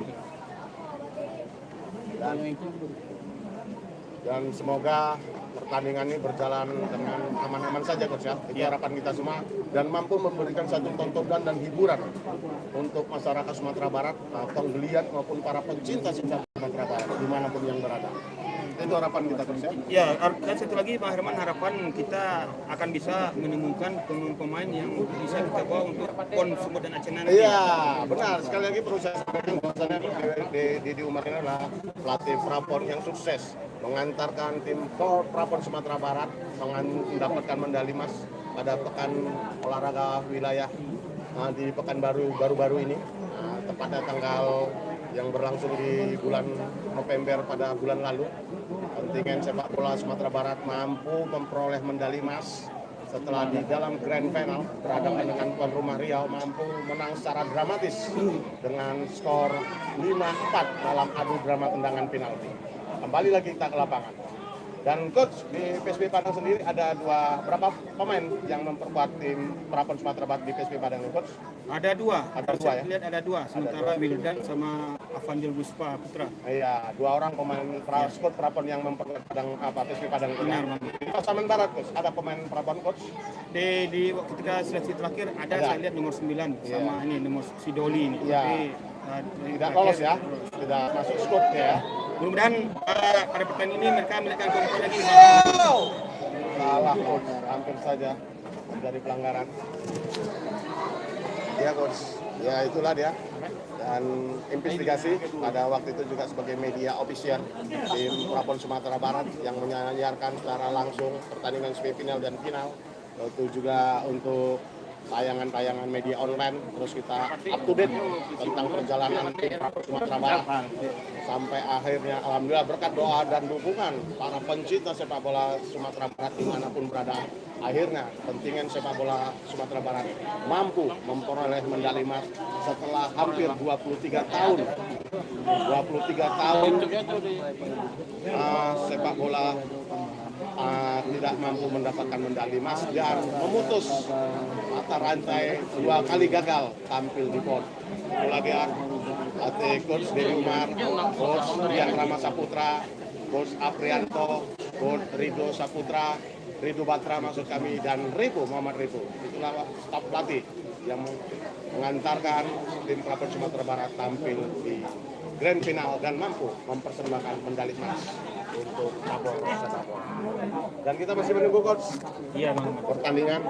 A: Dan semoga pertandingan ini berjalan dengan aman-aman saja Coach ya. Itu harapan kita semua dan mampu memberikan satu tontonan dan hiburan untuk masyarakat Sumatera Barat, penggeliat maupun para pencinta sepak bola Sumatera Barat dimanapun yang berada. Itu harapan kita Coach ya.
C: Ya, dan satu lagi Pak Herman, harapan kita akan bisa menemukan pemain-pemain yang bisa kita bawa untuk PON Sumut dan Aceh nanti.
A: Iya, benar. Sekali lagi perlu saya sampaikan bahwasannya Dedi Umar ini adalah pelatih prapon yang sukses mengantarkan tim prapon Sumatera Barat mendapatkan medali emas pada pekan olahraga wilayah di Pekanbaru baru-baru ini. tepatnya tanggal yang berlangsung di bulan November pada bulan lalu. Kontingen sepak bola Sumatera Barat mampu memperoleh medali emas setelah di dalam grand final berhadapan dengan tuan rumah Riau mampu menang secara dramatis dengan skor 5-4 dalam adu drama tendangan penalti. Kembali lagi kita ke lapangan. Dan coach di PSB Padang sendiri ada berapa pemain yang memperkuat tim Prapon Sumatera Barat di PSB Padang nih coach?
C: Ada dua.
A: Ada dua ya?
C: Lihat ada dua. Sementara Wildan sama Avanjel Buspa Putra.
A: Iya, 2 orang pemain squad Prapon yang memperkuat Padang PSB Padang.
C: Benar, Bang.
A: Di Pasaman Barat coach, ada pemain Prapon coach?
C: Di ketika seleksi terakhir ada. Saya lihat nomor 9 sama ini nomor Sidoli ini.
A: Iya.
C: Tapi
A: Tidak lolos ya, tidak masuk squad ya.
C: mudah-mudahan pada pertandingan ini mereka melakukan kontrol lagi.
A: Salah coach, hampir saja dari pelanggaran. Ya coach, ya itulah dia. Dan investigasi pada waktu itu juga sebagai media official tim Prapon Sumatera Barat yang menyiarkan secara langsung pertandingan semifinal dan final. Itu juga untuk tayangan-tayangan media online, terus kita up to date tentang perjalanan tim Prapon Sumatera Barat sampai akhirnya alhamdulillah berkat doa dan dukungan para pencinta sepak bola Sumatera Barat dimanapun berada, akhirnya kontingen sepak bola Sumatera Barat mampu memperoleh medali emas setelah hampir 23 tahun sepak bola tidak mampu mendapatkan medali emas dan memutus mata rantai 2 kali gagal tampil di PON. Itulah dia Coach Dedi Umar, Coach Dian Rama Saputra, Coach Aprianto, Coach Rido Saputra, Rido Batra maksud kami, dan Muhammad Rido. Itulah staf pelatih yang mengantarkan tim Prapon Sumatera Barat tampil di grand final dan mampu mempersembahkan medali emas untuk cabur sepak bola. Dan kita masih menunggu coach
C: Iya, Bang.
A: pertandingan.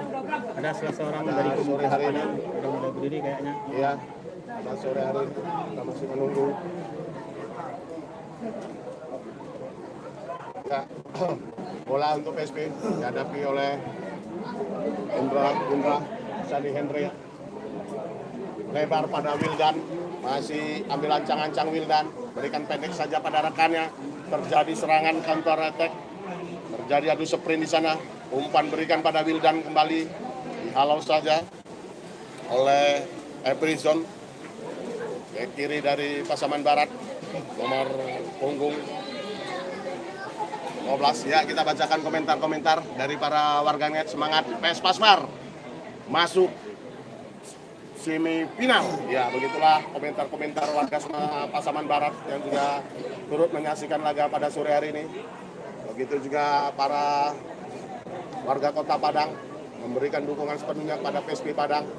C: Ada salah seorang
A: Nah,
C: dari
A: sore hari ini.
C: udah mulai berdiri kayaknya.
A: Iya, pada sore hari ini kita masih menunggu. Ya, bola untuk PSB dihadapi oleh Indra Sani Hendri. Lebar pada Wildan, masih ambil ancang-ancang Wildan, berikan pendek saja pada rekannya. Terjadi serangan counter attack, terjadi adu sprint di sana. Umpan berikan pada Wildan kembali, dihalau saja oleh Eprizon. Ke kiri dari Pasaman Barat, nomor punggung 12. Ya, kita bacakan komentar-komentar dari para warganet. Semangat PS Pasmar masuk semifinal. Ya, begitulah komentar-komentar warga Pasaman Barat yang juga turut menyaksikan laga pada sore hari ini. Begitu juga para warga Kota Padang memberikan dukungan sepenuhnya pada PSB Padang.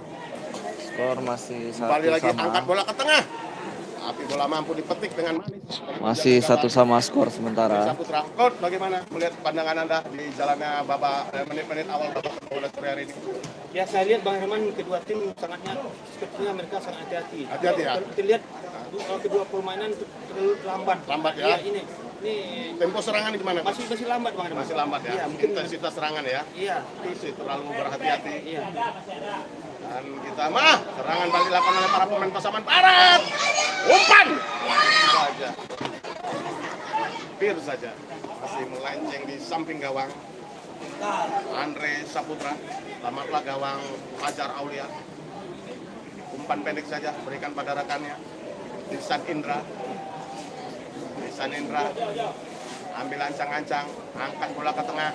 B: Skor masih
A: Kembali lagi angkat
B: sama.
A: bola ke tengah. Tapi bola mampu dipetik dengan manis.
B: Masih 1-1 skor sementara.
A: Saputra. Coach, bagaimana melihat pandangan Anda di jalannya menit-menit awal babak kedua sore hari ini?
C: Ya, saya lihat Bang Herman kedua tim sepertinya mereka sangat hati-hati.
A: Hati-hati ya?
C: Kalau kita lihat kedua permainan terlalu lambat.
A: Lambat ya?
C: Iya, ini
A: Tempo serangan gimana? Coach?
C: masih lambat Bang Herman.
A: Masih lambat ya?
C: Iya, mungkin
A: Intensitas serangan ya?
C: iya.
A: Masih terlalu berhati-hati.
C: Iya.
A: Dan kita serangan balik dilakukan oleh para pemain Pasaman Barat. Umpan saja, bir saja, masih melenceng di samping gawang Andre Saputra. Tamatlah gawang Fajar Aulia. Umpan pendek saja berikan pada rekannya Ihsan Indra. Ambil ancang-ancang, angkat bola ke tengah,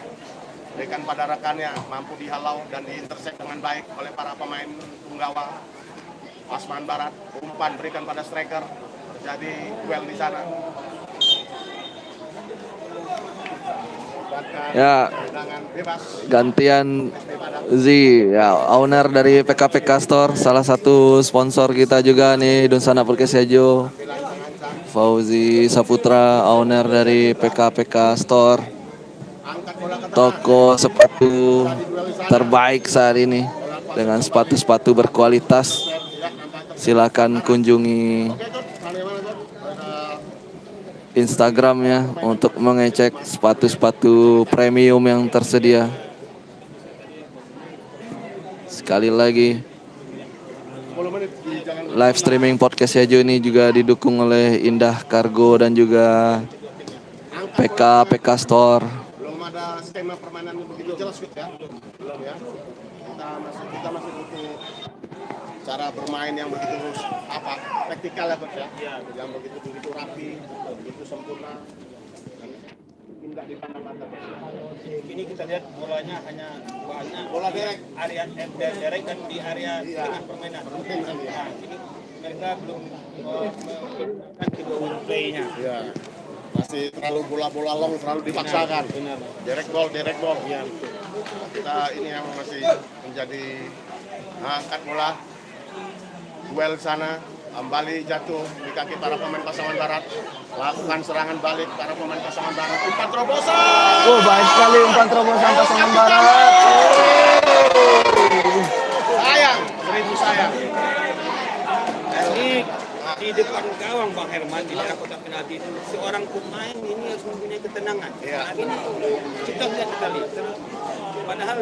A: berikan pada rekannya, mampu dihalau dan diintersek dengan baik oleh para pemain punggawa Pasaman Barat. Umpan berikan pada striker, terjadi duel di sana.
B: Ya,
A: Tendangan bebas.
B: gantian Z, ya, owner dari PKPK Store, salah satu sponsor kita juga nih, Dunsana Perkesejo. Fauzi Saputra, owner dari PKPK Store,
A: Angkat bola ke tengah.
B: toko sepatu terbaik saat ini dengan sepatu-sepatu berkualitas. Silakan kunjungi
A: Oke, Coach. Bagaimana, Coach?
B: Instagramnya untuk mengecek sepatu-sepatu premium yang tersedia. Sekali lagi,
A: 10 menit di jalan
B: live streaming podcast Yajo ini juga didukung oleh Indah Cargo dan juga PK Store.
A: Belum ada skema permainan yang begitu jelas Coach ya. Belum ya. Kita masih butuh cara bermain yang begitu taktikal ya Coach ya. Yang begitu rapi, begitu sempurna. Indah dipandang mata.
C: Ini kita lihat bolanya hanya
A: Bola derek.
C: area derek dan di area tengah permainan. Nah, ini mereka belum melakukan kedua play-nya.
A: Iya. Masih terlalu bola-bola long terlalu dipaksakan.
C: Benar.
A: Direct ball. Iya. Kita ini yang masih menjadi angkat bola. Duel sana, kembali jatuh di kaki para pemain pasangan barat. Lakukan serangan balik para pemain pasangan barat. Umpan terobosan.
B: Baik sekali umpan terobosan pasangan barat.
A: Sayang, 1000 sayang.
C: Ini di depan gawang Bang Herman di daerah kotak penalti itu seorang pemain ini harus mempunyai ketenangan.
A: Iya.
C: Nah, ini kita lihat sekali. Padahal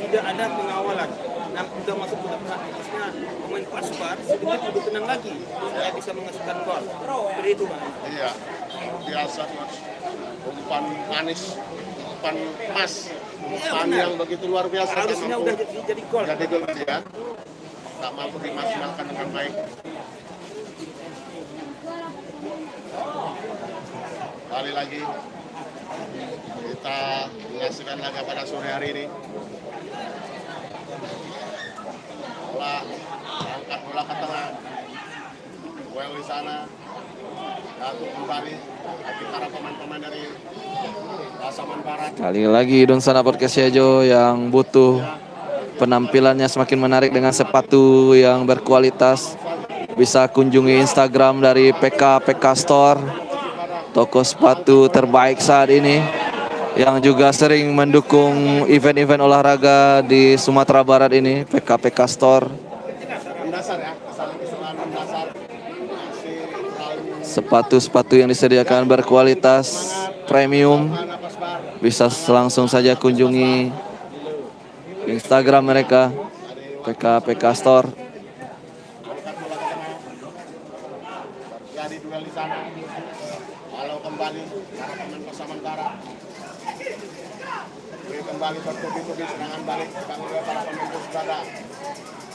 C: tidak ada pengawalan. Nah, sudah masuk kotak penalti, maksudnya pemain Paspar sedikit lebih tenang lagi supaya bisa menghasilkan gol. Seperti itu Bang.
A: Iya, biasa Mas. Umpan manis, umpan emas, umpan yang begitu luar biasa. Tak
C: Harusnya
A: mampu
C: udah jadi gol.
A: jadi gol ya. Tak mampu dimaksimalkan dengan baik. Kali lagi kita menyaksikan laga pada sore hari ini. Bola angkat bola ke tengah. Well di sana. Jatuh kembali bagi para pemain-pemain dari Pasaman Barat.
B: Kali lagi Donsana Podcast Yajo yang butuh penampilannya semakin menarik dengan sepatu yang berkualitas. Bisa kunjungi Instagram dari PK Store, toko sepatu terbaik saat ini, yang juga sering mendukung event-event olahraga di Sumatera Barat ini. PK Store,
A: Mendasar ya, kesalahan mendasar. Masih terlalu
B: sepatu-sepatu yang disediakan berkualitas premium.
A: napas bar.
B: Bisa langsung saja kunjungi Instagram mereka, PK Store.
A: Angkat bola ke tengah. Terjadi duel di sana. Kalau kembali para pemain Pasaman Barat. Beri kembali bertubi-tubi serangan balik dibangun oleh para pemain Pusdada.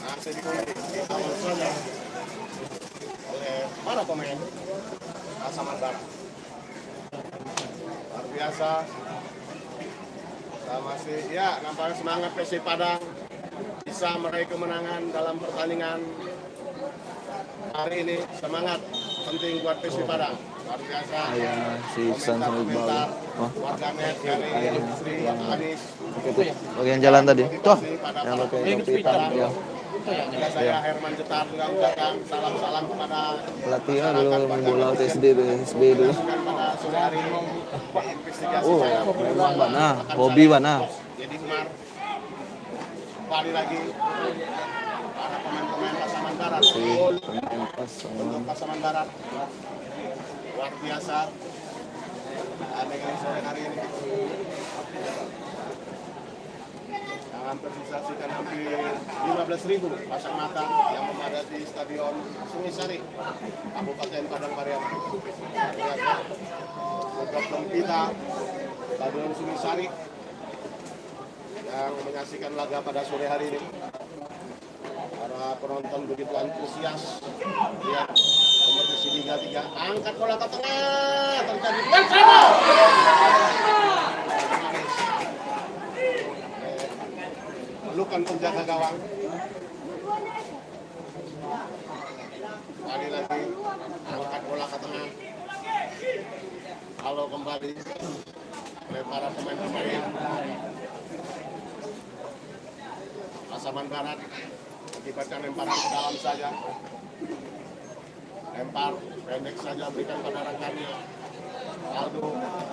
A: Masih dikunci awal saja oleh para pemain Pasaman Barat. Luar biasa. Kita masih ya nampaknya semangat Persib Padang bisa meraih kemenangan dalam pertandingan hari ini. Semangat penting buat Persib Padang. Luar biasa.
B: Si Iksan sama Iqbal.
A: Komentar
B: Oh,
A: warganet dari industri Anies.
B: bagian jalan tadi. Tuh,
A: Pada
B: yang
A: para
B: pakai topi hitam. Ya.
A: juga saya Herman Jetar juga ucapkan salam-salam kepada
B: Pelatihan dulu main bola SD dulu, SD dulu.
A: pada sore hari ini investigasi saya
B: Mana? Hobi mana?
A: jadi Umar kembali lagi para pemain-pemain Pasaman Barat gol untuk Pasaman Barat luar biasa dengan sore hari ini yang hampir disaksikan hampir 15.000 pasang mata yang memadati Stadion Sumisari Kabupaten Padang Pariaman. Program kita Stadion Sumisari yang menyaksikan laga pada sore hari ini. Para penonton begitu antusias lihat kompetisi Liga 3. Angkat bola ke tengah, terjadi gol sama. Pelukan penjaga gawang. Kali lagi angkat bola ke tengah. Kalau kembali oleh para pemain-pemain Pasaman Barat akibatkan lemparan ke dalam saja. Lempar pendek saja berikan pada rekannya. Aldo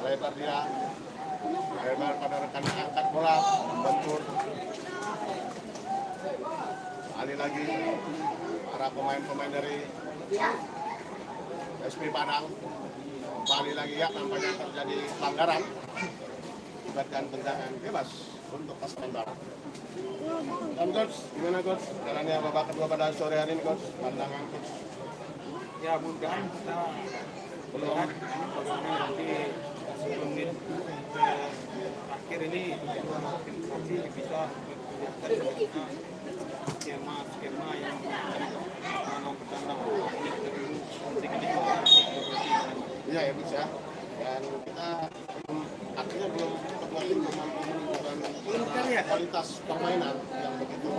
A: lebar dia. Lebar pada rekannya angkat bola bentur. Kali lagi para pemain-pemain dari SP Padang kembali lagi ya nampaknya terjadi pelanggaran akibatkan tendangan bebas untuk Pasaman Barat. Dan coach, gimana coach? Jalannya babak kedua pada sore hari ini coach. Pandangan coach.
C: Ya mudah-mudahan kita melihat bagaimana nanti 10 menit akhir ini kedua tim nanti bisa memperlihatkan skema yang pertama
A: Iya ya coach ya. Dan kita akhirnya belum kedua tim mampu menunjukkan kualitas permainan yang begitu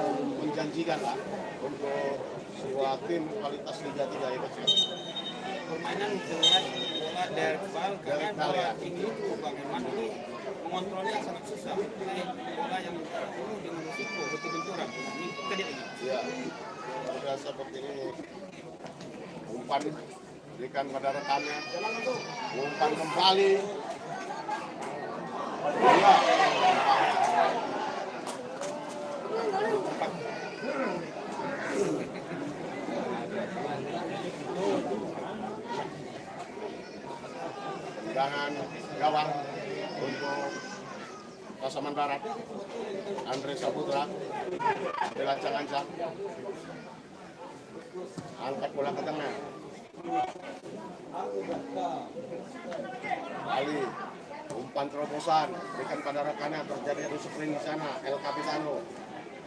A: menjanjikan lah untuk sebuah tim kualitas Liga 3 ya coach.
C: permainan jelas bola dari bal karena bola ini bagaimana ini mengontrolnya sangat susah. Ini bola yang penuh dengan risiko benturan. Ini kita lihat ini.
A: Ya, sudah seperti ini umpan berikan pada rekannya, umpan kembali. Ya. Tendangan gawang untuk Pasaman Barat. Andre Saputra dilancang-lancang, angkat bola ke tengah. Ali umpan terobosan berikan pada rekannya, terjadi adu sprint di sana. El Capitano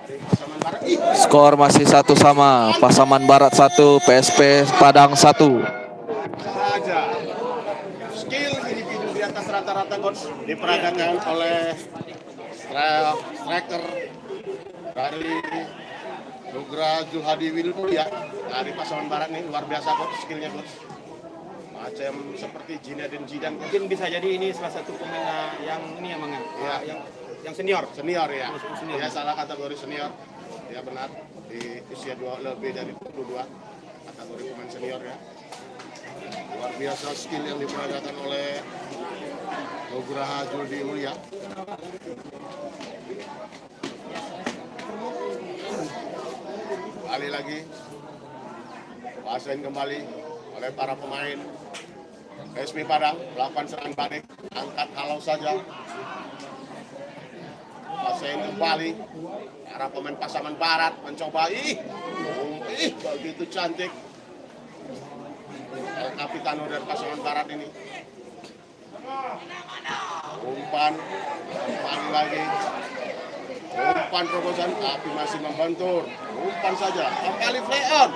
A: dari Pasaman Barat.
B: Skor masih 1 sama. Pasaman Barat 1, PSP Padang 1.
A: Saja skill individu di atas rata-rata coach diperagakan oleh striker dari Nugra Zulhadi Wilmulia dari Pasaman Barat nih, luar biasa coach skillnya coach. Macam seperti Zinedine Zidane coach.
C: Mungkin bisa jadi ini salah satu pemain yang ini yang mangan,
A: Ya.
C: yang senior.
A: Senior ya.
C: Senior.
A: Ya salah kategori senior. Ya benar, di usia lebih dari 22 kategori pemain senior ya. Luar biasa skill yang diperagakan oleh Nugraha Juldi Mulia. Kali lagi kuasain kembali oleh para pemain PSP Padang, melakukan serangan balik, angkat halau saja. Kuasain kembali para pemain Pasaman Barat mencoba begitu cantik El Capitano dari Pasaman Barat ini. Umpan lagi, umpan terobosan tapi masih membentur. Umpan saja, kembali play on.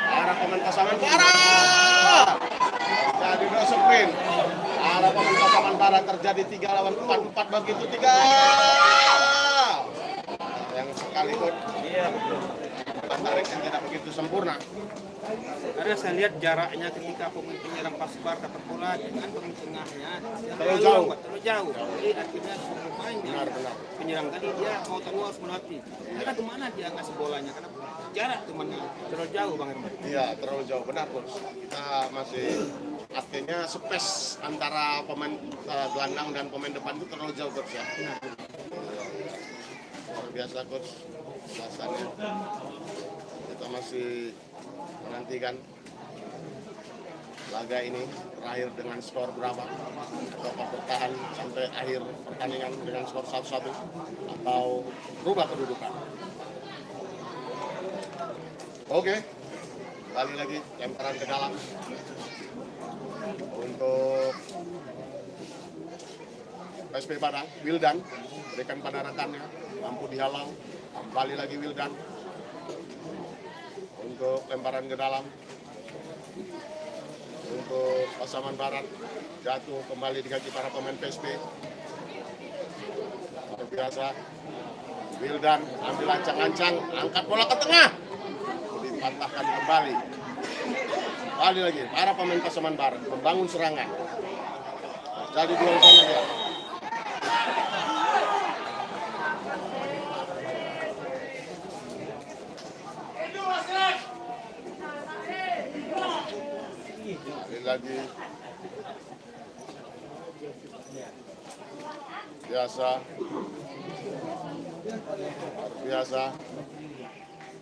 A: Arah pemain Pasaman Barat. Jadi dua sprint. Arah pemain Pasaman Barat terjadi 3 lawan 4 begitu 3. Yang sekali gol.
C: Iya betul.
A: Tarik yang tidak begitu sempurna.
C: Karena saya lihat jaraknya ketika pemain penyerang Pasbar dapat bola dengan pemain tengahnya
A: Terlalu jauh.
C: terlalu jauh. Jadi akhirnya pemainnya
A: Benar.
C: penyerang tadi dia mau tahu harus melatih. Karena kemana dia ngasih bolanya? Karena jarak temannya terlalu jauh Bang Herman.
A: Iya, terlalu jauh benar, Coach. Kita masih artinya space antara pemain gelandang dan pemain depan itu terlalu jauh, Coach ya. Luar biasa, Coach. Pembahasannya. Kita masih menantikan laga ini terakhir dengan skor berapa, apakah bertahan sampai akhir pertandingan dengan skor 1-1 atau berubah kedudukan. Oke, kembali lagi lemparan ke dalam untuk PSP Padang. Wildan berikan pada rekannya, mampu dihalau, kembali lagi Wildan untuk lemparan ke dalam untuk Pasaman Barat, jatuh kembali di kaki para pemain PSP. Luar biasa, Wildan ambil lancang-lancang, angkat bola ke tengah, dipatahkan kembali. Kembali lagi para pemain Pasaman Barat membangun serangan. Jadi dua sana dia. Lagi biasa, luar biasa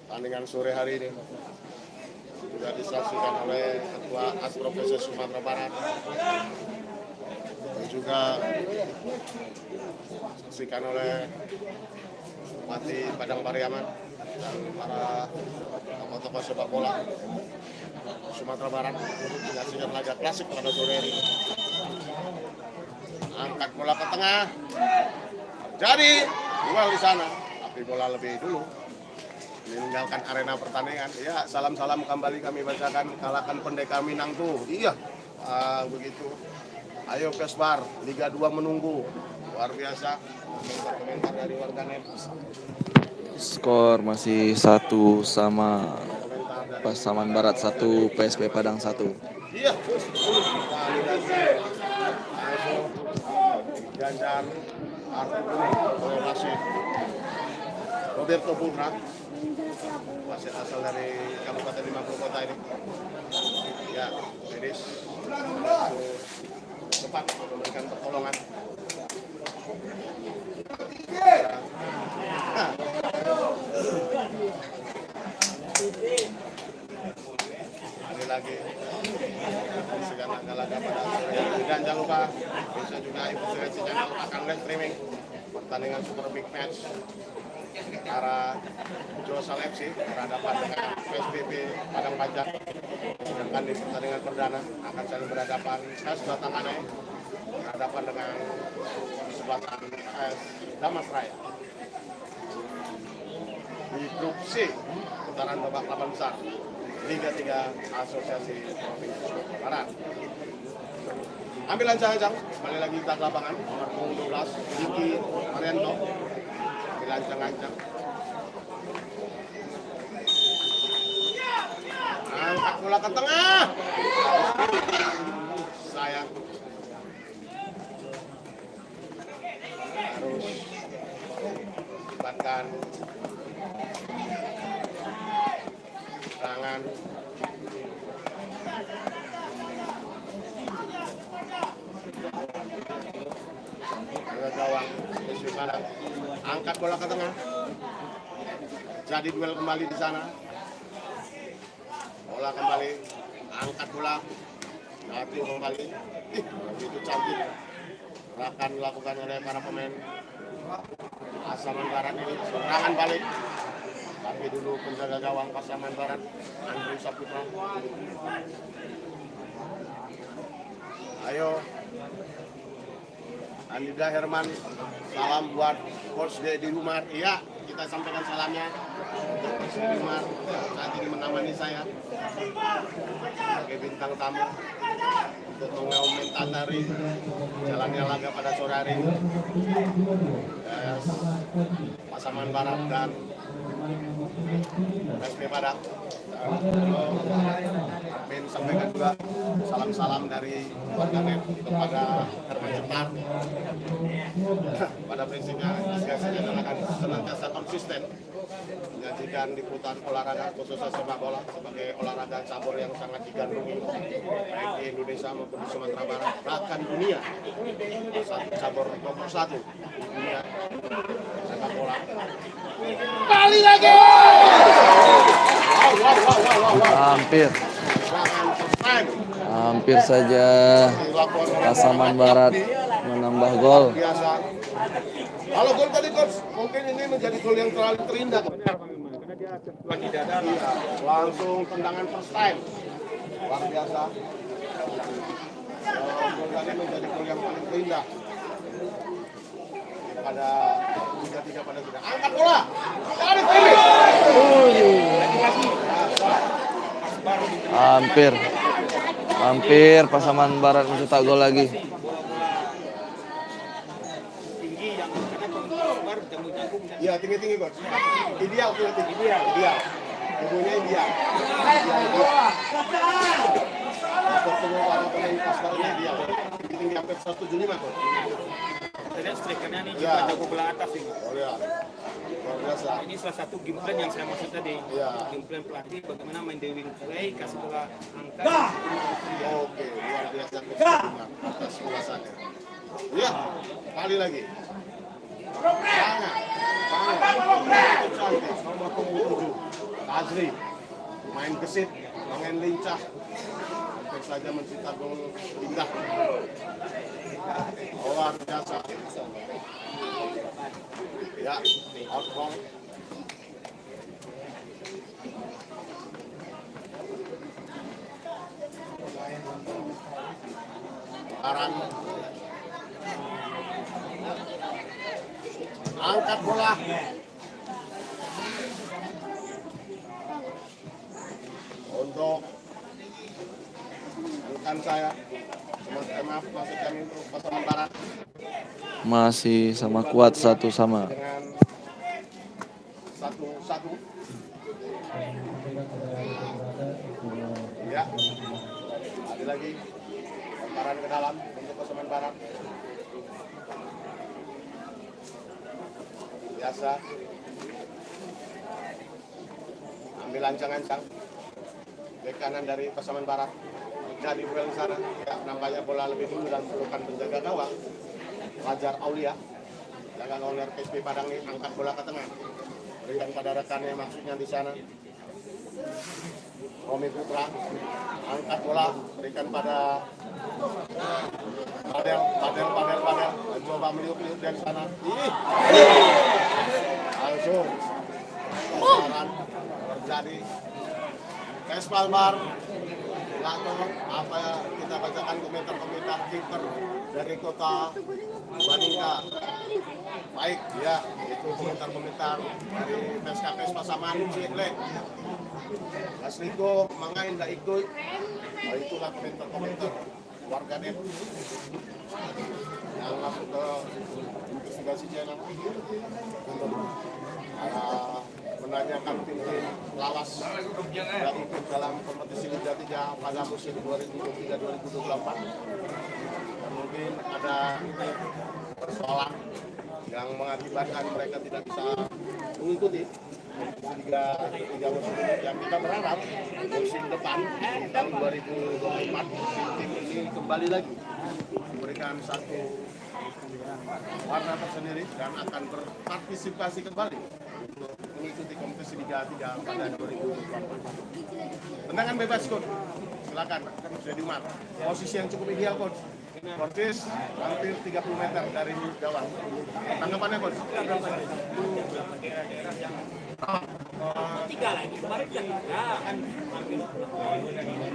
A: tandingan sore hari ini sudah disaksikan oleh Ketua Aspro PSS Sumatera Barat dan juga disaksikan oleh Bupati Padang Pariaman, dan para tokoh-tokoh sepak bola Sumatera Barat untuk menyaksikan laga klasik pada sore hari. Angkat bola ke tengah. Jadi duel di sana, tapi bola lebih dulu meninggalkan arena pertandingan. Ya, salam-salam kembali kami bacakan, kalahkan Pendekar Minang tuh. Iya, begitu. Ayo Kesbar, Liga 2 menunggu. Luar biasa. Komentar dari warganet.
B: Skor masih 1 sama Pasaman Barat 1, PSP Padang 1.
A: Iya, validasi. Langsung Ganjar, Arthur, Wasit, Roberto Putra, wasit asal dari Kabupaten 50 Kota ini. Ya, medis cepat memberikan pertolongan. Ini lagi segala laga pada sore hari. Dan jangan lupa bisa juga ikuti channel akan live streaming pertandingan Super Big Match antara Josal FC berhadapan dengan PSBB Padang Panjang. Sedangkan di pertandingan perdana akan saling berhadapan AS Batanganai berhadapan dengan Selatan AS Damas Raya. Di grup C putaran babak 8 besar Liga 3 Asosiasi Provinsi Sumatera Barat. Ambil ancang-ancang, kembali lagi kita ke lapangan nomor 12 Diki Marianto. Ambil ancang-ancang. Angkat bola ke tengah. Sayang. Harus libatkan tangan. Ke gawang Yusuf Barat. Angkat bola ke tengah. Jadi duel kembali di sana. Bola kembali. Angkat bola. Jatuh kembali. Begitu cantik. Gerakan dilakukan oleh para pemain Pasaman Barat ini. Serangan balik. Tapi dulu penjaga gawang Pasaman Barat, Andri Saputra. Ayo, Andida Herman, salam buat Coach Dedi Umar. Iya, kita sampaikan salamnya untuk Coach Dedi Umar saat ini menemani saya sebagai bintang tamu untuk mengomentari jalannya laga pada sore hari ini. Pasaman Barat dan PSP Padang. Admin sampaikan juga salam-salam dari warganet kepada Herman Jepar. Pada prinsipnya diskresinya akan senantiasa konsisten menyajikan liputan olahraga khususnya sepak bola sebagai olahraga cabur yang sangat digandrungi baik di Indonesia maupun di Sumatera Barat bahkan dunia. Satu cabur nomor 1 di dunia sepak bola. Kali lagi.
B: Hampir saja Pasaman Barat menambah gol.
A: Kalau gol tadi coach, mungkin ini menjadi gol yang terlalu terindah.
C: Karena dia lagi dadar.
A: Iya, langsung tendangan first time. Luar biasa. Gol tadi menjadi gol yang paling terindah. Pada 3-3 pada tidak. Angkat bola. Dari kiri.
B: Hampir Pasaman Barat mencetak gol lagi.
C: Tinggi yang karena baru jangkung.
A: Iya, tinggi-tinggi coach. Ideal tuh tinggi. Ideal. Ibunya ideal. Ketemu para pemain Kasbarnya ideal. Tinggi hampir 175 coach.
C: Saya strikernya nih juga jago bola atas ini.
A: Oh ya. Luar biasa.
C: Ini salah satu game plan yang saya maksud tadi.
A: Iya.
C: Game plan pelatih bagaimana main the wing play, kasih bola angkat.
A: Oke, luar biasa coach atas ulasannya. Iya, kali lagi. Sangat cantik, nomor 7 Azri, main gesit, main lincah, hampir saja mencetak gol indah. Luar biasa. Ya, out ball. Sekarang angkat bola. Untuk rekan saya, maaf masuk kami untuk Pasaman Barat
B: Masih sama kuat satu sama.
A: dengan 1-1. Ya, ada lagi lemparan ke dalam untuk Pasaman Barat. Biasa. Ambil ancang-ancang. Bek kanan dari Pasaman Barat. Jadi duel di sana. Ya, nampaknya bola lebih dulu dan pelukan penjaga gawang. Fajar Aulia. Jaga gawang dari PSP Padang ini angkat bola ke tengah. Berikan pada rekannya maksudnya di sana. Romi Putra angkat bola berikan pada Padel. Coba meliuk-liuk dari sana. Langsung kesalahan terjadi. Espalbar Lato, apa ya kita bacakan komentar kiper dari kota Wanita. Baik, ya itu komentar dari PSKPS Pasaman Ciblek. Asliko mangain ndak ikut. Itulah komentar warganet yang masuk ke investigasi channel untuk menanyakan tim-tim lawas yang ikut dalam kompetisi Liga 3 pada musim 2023-2024. Dan mungkin ada persoalan yang mengakibatkan mereka tidak bisa mengikuti Liga 3 musim ini. Yang kita berharap musim depan di tahun 2024 tim ini kembali lagi memberikan satu warna tersendiri dan akan berpartisipasi kembali untuk mengikuti kompetisi Liga 3 pada 2024. Tendangan bebas, Coach. Silakan, Jadi Umar. Posisi yang cukup ideal, Coach. Kortis hampir 30 meter dari gawang. Tanggapannya, Coach?
E: Tiga lagi kemarin kan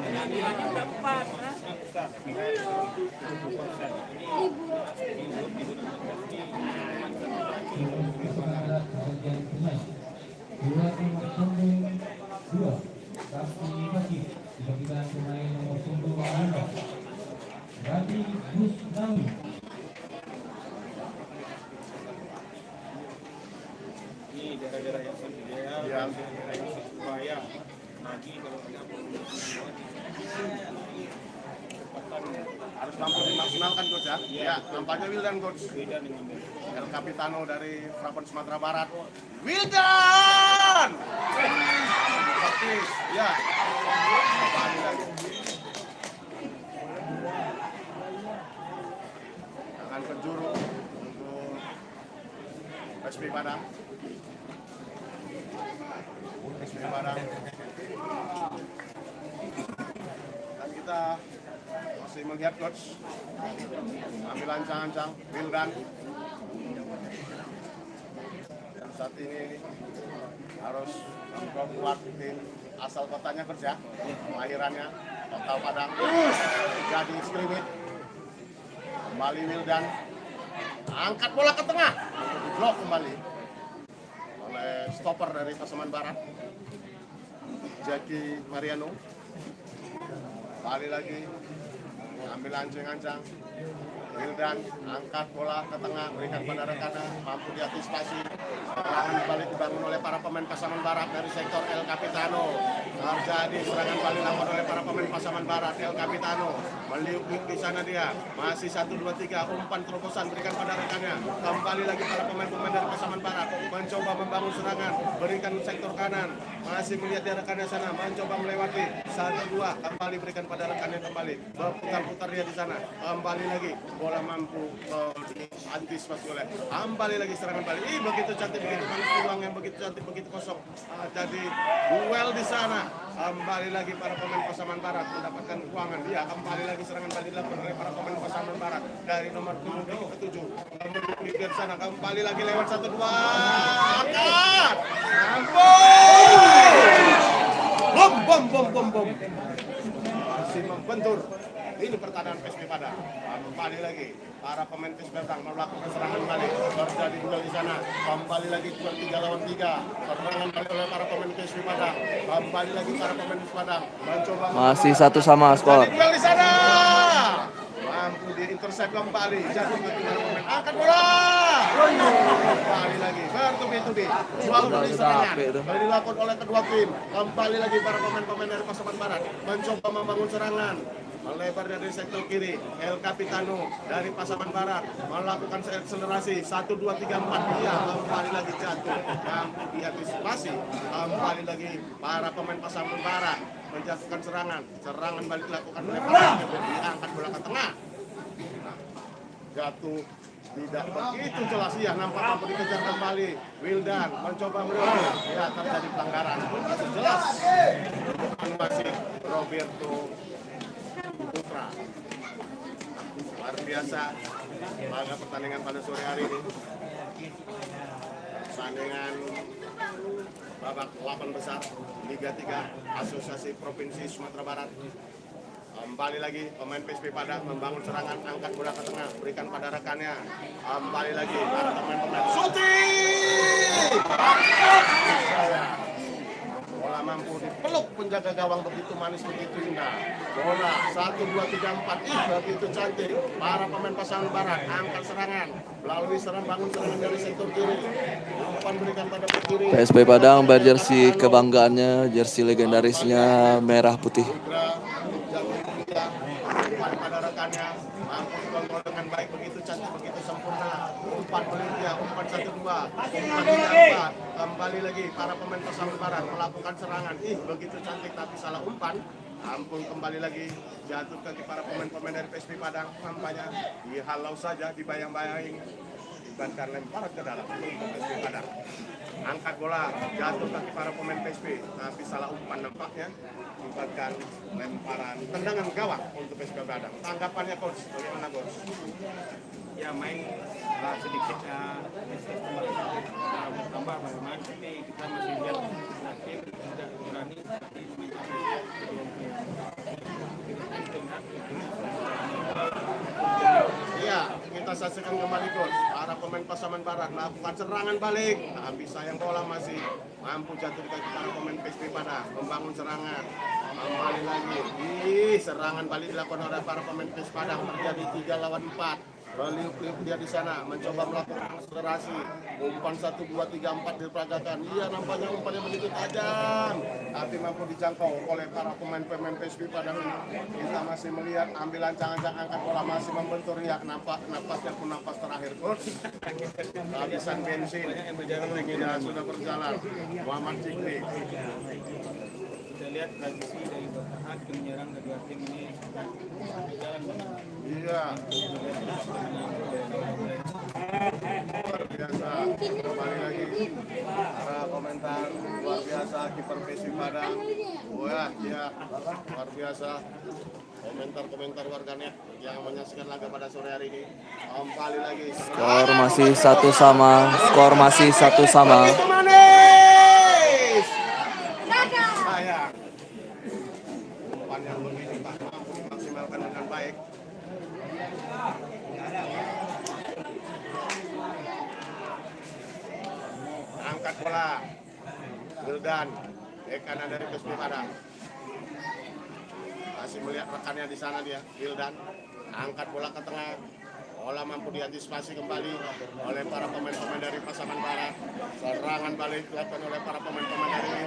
E: penampilannya udah 4
C: Ini daerah-daerah yang ideal,
A: Ya.
C: daerah yang berbahaya. Lagi kalau ada
A: Harus mampu dimaksimalkan, Coach, ya? Ya, nampaknya Wildan, Coach.
C: beda dengan
A: El Capitano dari Prapon Sumatera Barat. Wildan! Praktis, ya. Kembali lagi. Tangan penjuru untuk PSP Padang. PSP Padang. Dan kita masih melihat, Coach. Ambil ancang-ancang, Wildan. Dan saat ini harus memperkuat tim asal kotanya kerja, kelahirannya Kota Padang. Jadi skrimmit. Kembali Wildan. Angkat bola ke tengah. Blok kembali oleh stopper dari Pasaman Barat. Jackie Mariano. Balik lagi. Ambil ancang-ancang. Wildan angkat bola ke tengah, berikan pada rekannya, mampu diantisipasi. Serangan balik dibangun oleh para pemain Pasaman Barat dari sektor El Capitano. Terjadi serangan balik dilakukan oleh para pemain Pasaman Barat. El Capitano meliuk-liuk di sana dia. Masih 1-2-3 umpan terobosan berikan pada rekannya. Kembali lagi para pemain-pemain dari Pasaman Barat mencoba membangun serangan, berikan sektor kanan. masih melihat di rekannya sana, mencoba melewati 1-2, kembali berikan pada rekannya kembali, berputar-putar dia di sana, kembali lagi, bola mampu antisipasi oleh, kembali lagi serangan balik, begitu cantik, begitu manis peluang yang begitu cantik, begitu kosong, jadi duel di sana, kembali lagi para pemain Pasaman Barat mendapatkan keuangan, dia kembali lagi serangan balik dilakukan oleh para pemain Pasaman Barat dari nomor 7 ke di sana, kembali lagi lewat 1-2, angkat, bom, masih membentur. Ini pertahanan PSB Padang. Kembali lagi para pemain PSB Padang melakukan serangan balik. Terjadi duel di sana. Kembali lagi 3 lawan 3. Serangan balik oleh para pemain PSB Padang. Kembali lagi para pemain PSB Padang mencoba
B: Masih 1-1 skor.
A: duel di sana. Mampu dia intercept kembali. Jatuh ke para pemain. Angkat bola. Kembali lagi bertubi-tubi. Jual beli serangan. Kembali dilakukan oleh kedua tim. Kembali lagi para pemain-pemain dari Pasaman Barat mencoba membangun serangan. Melebar dari sektor kiri, El Capitano dari Pasaman Barat melakukan akselerasi 1, 2, 3, 4. Dia kembali lagi jatuh, mampu diantisipasi. Kembali lagi para pemain Pasaman Barat menjatuhkan serangan balik dilakukan oleh para diangkat bola ke tengah. Jatuh tidak begitu jelas, ya nampak mampu dikejar kembali. Wildan mencoba mendorong, ya terjadi pelanggaran begitu jelas. Masih Roberto Putra. Luar biasa laga pertandingan pada sore hari ini. Pertandingan babak 8 besar Liga 3 Asosiasi Provinsi Sumatera Barat. Kembali lagi pemain PSB Padang membangun serangan, angkat bola ke tengah, berikan pada rekannya. Kembali lagi para pemain shooting. Bola mampu dipeluk penjaga gawang, begitu manis, begitu indah. Bola 1, 2, 3, 4. Begitu cantik. Para pemain Pasaman Barat angkat serangan melalui bangun serangan dari sektor kiri. Umpan berikan pada kiri.
B: PSB Padang berjersey kebanggaannya, jersey legendarisnya merah putih.
A: Pada rekannya mampu dikontrol dengan baik, begitu cantik, begitu sempurna. Umpan Olimpia, umpan 1-2, umpan 3-4. Kembali lagi para pemain Pasaman Barat melakukan serangan. Begitu cantik tapi salah umpan. Ampun, kembali lagi jatuh kaki para pemain-pemain dari PSB Padang. Nampaknya dihalau saja, dibayang-bayangin. Bahkan lempar ke dalam PSB Padang. Angkat bola, jatuh kaki para pemain PSB, tapi salah umpan nampaknya. Bahkan lemparan, tendangan gawang untuk PSB Padang. Tanggapannya coach, bagaimana coach?
C: Ya main sedikit tambah bermain, tapi kita masih lihat tim tidak berani.
A: Iya, kita saksikan kembali coach. Para pemain Pasaman Barat melakukan serangan balik, tapi sayang bola masih mampu jatuh di kaki para pemain PSB Padang. Membangun serangan, kembali lagi. Serangan balik dilakukan oleh para pemain PSB Padang, terjadi 3 lawan 4. Beliau dia di sana mencoba melakukan akselerasi. Umpan 1, 2, 3, 4 diperagakan. Iya, nampaknya umpannya begitu tajam, tapi mampu dijangkau oleh para pemain-pemain PSB Padang ini. Kita masih melihat ambil ancang-ancang, angkat bola masih membentur, ya napasnya pun napas terakhir. Kehabisan bensin, tidak sudah berjalan. Muhammad Cikri.
C: Kita lihat transisi dari bertahan ke menyerang kedua tim ini berjalan benar.
A: Iya. Luar biasa. Kembali lagi para komentar luar biasa kiper PSB Padang. Wah, ya luar biasa. Komentar warganet yang menyaksikan laga pada sore hari ini. Kembali lagi.
B: Skor masih 1-1.
A: Begitu manis. Sayang. Umpan yang begini tak mampu dimaksimalkan dengan baik. Angkat bola. Wildan, kanan dari PSB Padang. Masih melihat rekannya di sana dia, Wildan. Angkat bola ke tengah. Bola mampu diantisipasi kembali oleh para pemain-pemain dari Pasaman Barat. Serangan balik dilakukan oleh para pemain-pemain dari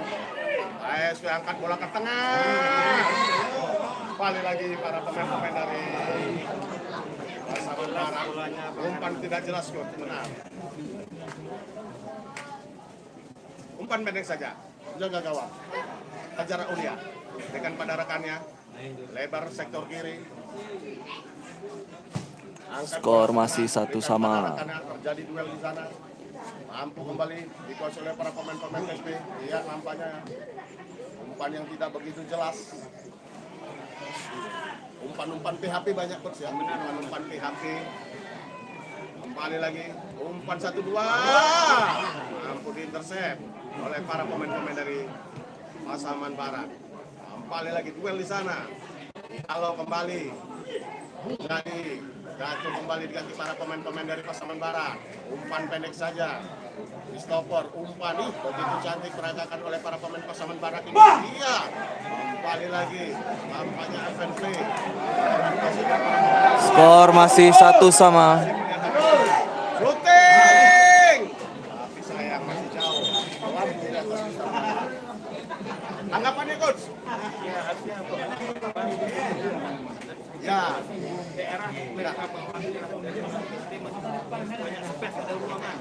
A: PSB, angkat bola ke tengah. Kembali lagi para pemain-pemain dari Pasaman Barat. Umpan tidak jelas kok, benar. Umpan pendek saja. jaga gawang Fajar Aulia dengan pada rekannya lebar sektor kiri. Angkat
B: Skor
A: bola
B: masih
A: tengah,
B: 1
A: berikan
B: sama.
A: pada rekannya, terjadi duel di sana. Mampu kembali dikuasai oleh para pemain-pemain PSB. Lihat nampaknya umpan yang tidak begitu jelas. Umpan-umpan PHP banyak coach ya. Umpan PHP. Kembali lagi umpan 1-2. Mampu diintersep oleh para pemain-pemain dari Pasaman Barat. Kembali lagi duel di sana. Kalau kembali jadi jatuh kembali di kaki para pemain-pemain dari Pasaman Barat. Umpan pendek saja. Christopher umpan begitu cantik peragakan oleh para pemain Pasaman Barat ini. Iya. Kembali lagi nampaknya event play.
B: Skor masih 1 sama.
A: Shooting. Tapi sayang masih jauh. Lawan tidak tersisa. Anggapannya coach? Ya.
C: daerah banyak space, ada ruangan.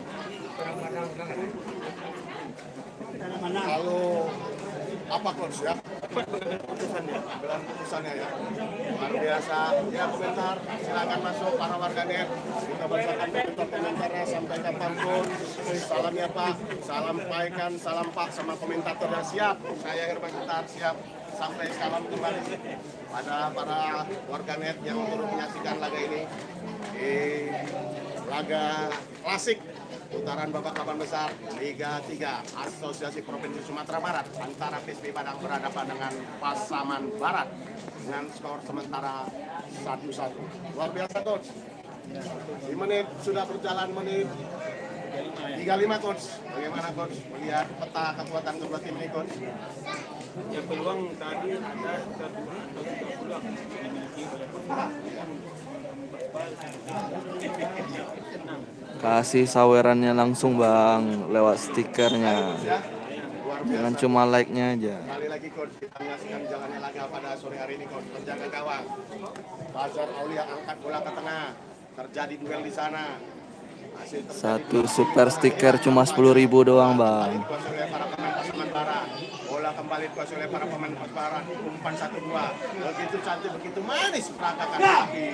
A: Lalu apa coach ya? Bilang putusannya ya. Luar biasa. Ya komentar silakan masuk para warganet. Kita bacakan komentarnya sampai kapanpun. Salam ya Pak. Sampaikan salam Pak sama komentatornya siap. Saya Herman Gitar siap. Sampai salam kembali pada para warganet yang turut menyaksikan laga ini. Laga klasik putaran babak 8 besar Liga 3 Asosiasi Provinsi Sumatera Barat antara PSB Padang berhadapan dengan Pasaman Barat dengan skor sementara 1-1. Luar biasa coach. Di menit sudah berjalan menit 35 coach. Bagaimana coach melihat peta kekuatan kedua tim ini coach?
C: Ya peluang tadi ada 1 atau 3 peluang dimiliki oleh
B: Kasih sawerannya langsung Bang lewat stikernya.
A: Ya, luar
B: Jangan
A: biasa.
B: cuma like-nya aja.
A: Kembali lagi coach kita menyaksikan jalannya laga pada sore hari ini coach. Penjaga gawang Fajar Aulia angkat bola ke tengah. Terjadi duel di sana. Masih terjadi
B: 1 super stiker cuma 10.000 doang Bang.
A: dikuasai oleh para pemain Pasaman Barat. Bola kembali dikuasai oleh para pemain Pasaman Barat. Umpan 1-2. Begitu cantik, begitu manis perangkakan kaki.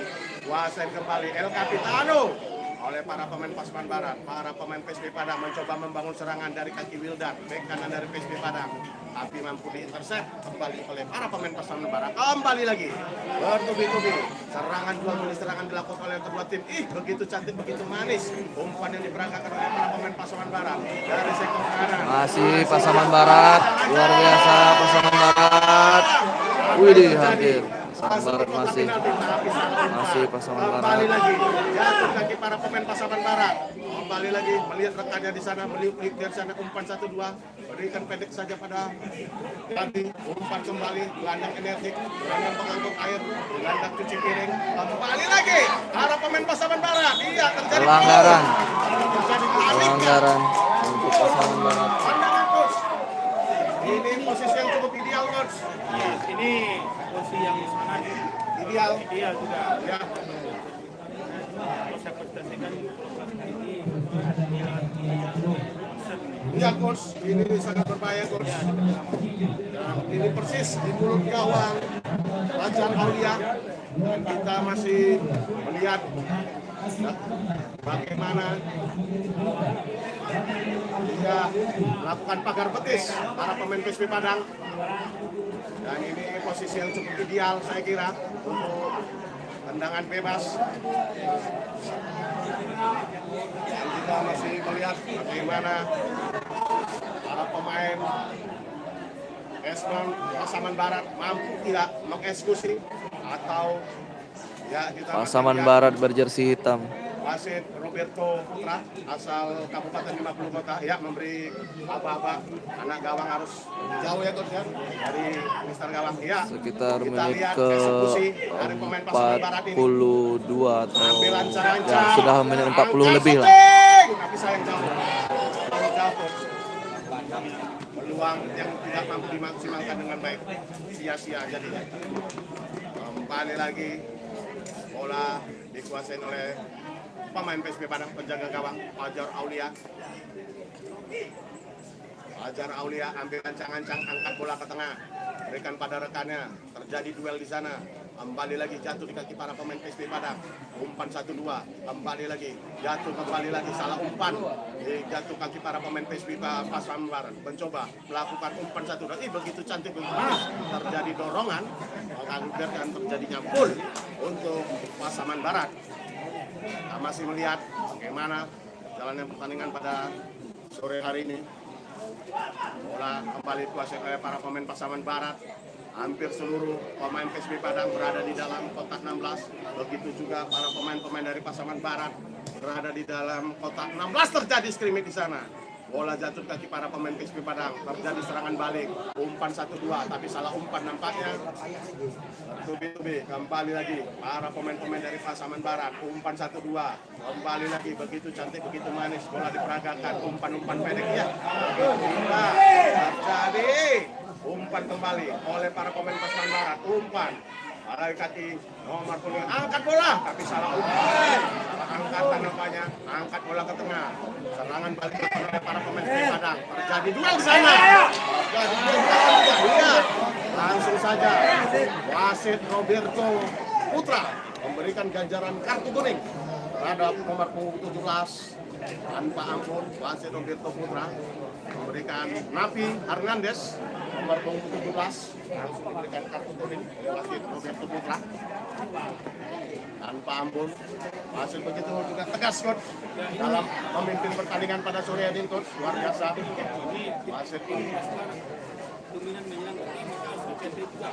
A: Kuasain kembali El Capitano oleh para pemain Pasaman Barat. Para pemain PSB Padang mencoba membangun serangan dari kaki Wildan, bek kanan dari PSB Padang. Tapi mampu diintersep kembali oleh para pemain Pasaman Barat. Kembali lagi bertubi-tubi. Serangan dua kali serangan dilakukan oleh kedua tim. Begitu cantik, begitu manis. Umpan yang diperagakan oleh para pemain Pasaman Barat dari sektor kanan.
B: Masih Pasaman Barat. Luar biasa Pasaman Barat. Widih hadir. Pasaman Barat masih Pasaman
A: Kembali
B: Barat.
A: lagi jatuh kaki para pemain Pasaman Barat. Kembali lagi melihat rekannya di sana, melihat dari sana umpan 1-2. Berikan pendek saja pada tadi. Umpan kembali, gelandang energetik, gelandang pengangkut air, gelandang cuci piring. Kembali lagi para pemain Pasaman Barat. Iya terjadi
B: Pelanggaran.
A: terjadi
B: Pelanggaran untuk Pasaman Barat.
A: pandangan coach. Ini posisi yang cukup ideal coach.
C: ya, ini posisi yang sangat
A: Ideal.
C: ideal juga.
A: Ya.
C: Kalau saya presentasikan ini
A: Iya coach, ini sangat berbahaya coach. Dan ini persis di mulut gawang Fajar Aulia. Dan kita masih melihat ya, bagaimana dia melakukan pagar betis para pemain PSB Padang. Dan ini posisi yang cukup ideal saya kira untuk tendangan bebas. Dan kita masih melihat bagaimana para pemain Pasaman Barat mampu tidak mengeksekusi atau ya kita masih
B: Pasaman
A: lihat
B: Barat berjersey hitam.
A: wasit Roberto Putra asal Kabupaten 50 Kota ya memberi aba-aba anak gawang harus jauh ya coach ya dari Mister Gawang ya.
B: Sekitar
A: Kita
B: menit
A: lihat
B: ke
A: eksekusi dari pemain Pasaman Barat ini.
B: 42 atau
A: Ambil
B: ya,
A: lancar-lancar.
B: sudah menit 40 lebih lah.
A: Shooting! Tapi sayang jauh. Terlalu jauh coach. Peluang yang tidak mampu dimaksimalkan dengan baik sia-sia jadinya. Kembali lagi bola dikuasai oleh pemain PSB Padang penjaga gawang Fajar Aulia. Fajar Aulia ambil ancang-ancang, angkat bola ke tengah, berikan pada rekannya, terjadi duel di sana. Kembali lagi jatuh di kaki para pemain PSB Padang. Umpan 1-2, kembali lagi jatuh, kembali lagi salah umpan. Jatuh kaki para pemain PSB Pasaman Barat. Mencoba melakukan umpan 1-2. Begitu cantik, begitu manis. Terjadi dorongan, mengakibatkan terjadinya gol untuk Pasaman Barat. Kita masih melihat bagaimana jalannya pertandingan pada sore hari ini. Bola kembali dikuasai oleh para pemain Pasaman Barat. Hampir seluruh pemain PSB Padang berada di dalam kotak 16. Begitu juga para pemain-pemain dari Pasaman Barat berada di dalam kotak 16. Terjadi skrimmage di sana. Bola jatuh kaki para pemain PSB Padang. Terjadi serangan balik. Umpan 1-2, tapi salah umpan nampaknya. Tubi-tubi, kembali lagi para pemain-pemain dari Pasaman Barat. Umpan 1-2, kembali lagi begitu cantik, begitu manis. Bola diperagakan, umpan-umpan pendek ya. Terjadi umpan kembali oleh para pemain Pasaman Barat. Umpan pada kaki nomor 10, angkat bola, tapi salah umpan. Salah angkatan nampaknya, angkat bola ke tengah. Serangan balik oleh para pemain PSB Padang. Terjadi duel di sana. Terjadi duel. Lihat, langsung saja wasit Roberto Putra memberikan ganjaran kartu kuning terhadap nomor 17. Tanpa ampun, wasit Roberto Putra memberikan Nafi Hernandez nomor 17 langsung diberikan kartu kuning oleh wasit Roberto Putra. Tanpa ampun, wasit begitu juga tegas coach dalam memimpin pertandingan pada sore hari ini coach. Luar biasa wasit ini.
C: Dominan menyerang juga.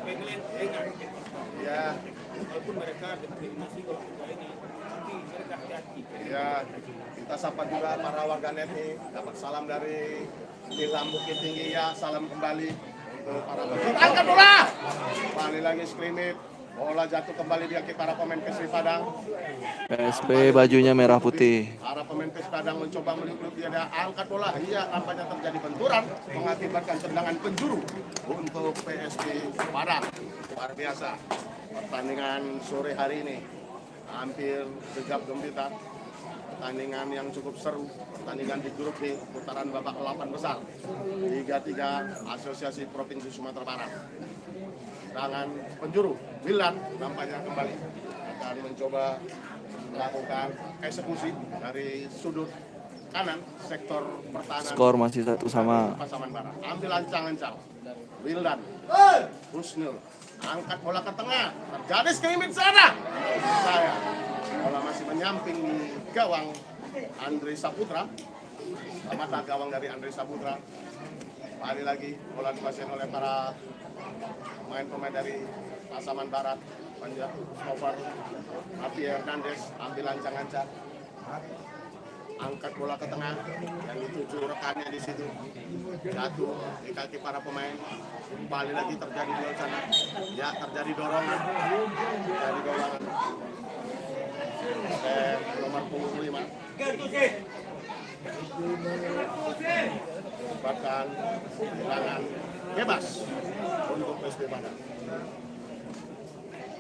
C: Ini melihat ringan.
A: Ya,
C: Walaupun mereka masih ini, tapi mereka hati-hati.
A: ya, kita sapa juga para warganet nih. Dapat salam dari Ilham Bukit Tinggi ya, salam kembali untuk para pecinta. Angkat bola! Kembali lagi skrimmage. Bola jatuh kembali di kaki para pemain PSB Padang.
B: PSP bajunya merah putih.
A: Para pemain PSB Padang mencoba meliuk-liuk dia angkat bola. Iya, nampaknya terjadi benturan mengakibatkan tendangan penjuru untuk PSB Padang. Luar biasa. Pertandingan sore hari ini hampir gegap gempita. Pertandingan yang cukup seru. Pertandingan di grup D, putaran babak 8 besar. Liga 3 Asosiasi Provinsi Sumatera Barat. Tangan penjuru Milan nampaknya kembali akan mencoba melakukan eksekusi dari sudut kanan sektor pertahanan.
B: Skor masih 1-1.
A: Pasaman Barat. Ambil ancang-ancang. Wildan Husnul angkat bola ke tengah. Terjadi skrimmage sana. Saya bola masih menyamping di gawang Andre Saputra. Mata gawang dari Andre Saputra. Kembali lagi bola dikuasai oleh para pemain-pemain dari Pasaman Barat. Panjang over Nafi Hernandez ambil ancang-ancang, angkat bola ke tengah yang dituju rekannya di situ, jatuh di kaki para pemain. Kembali lagi terjadi duel sana, ya terjadi dorongan, nomor 25 merupakan tendangan bebas untuk PSB Padang.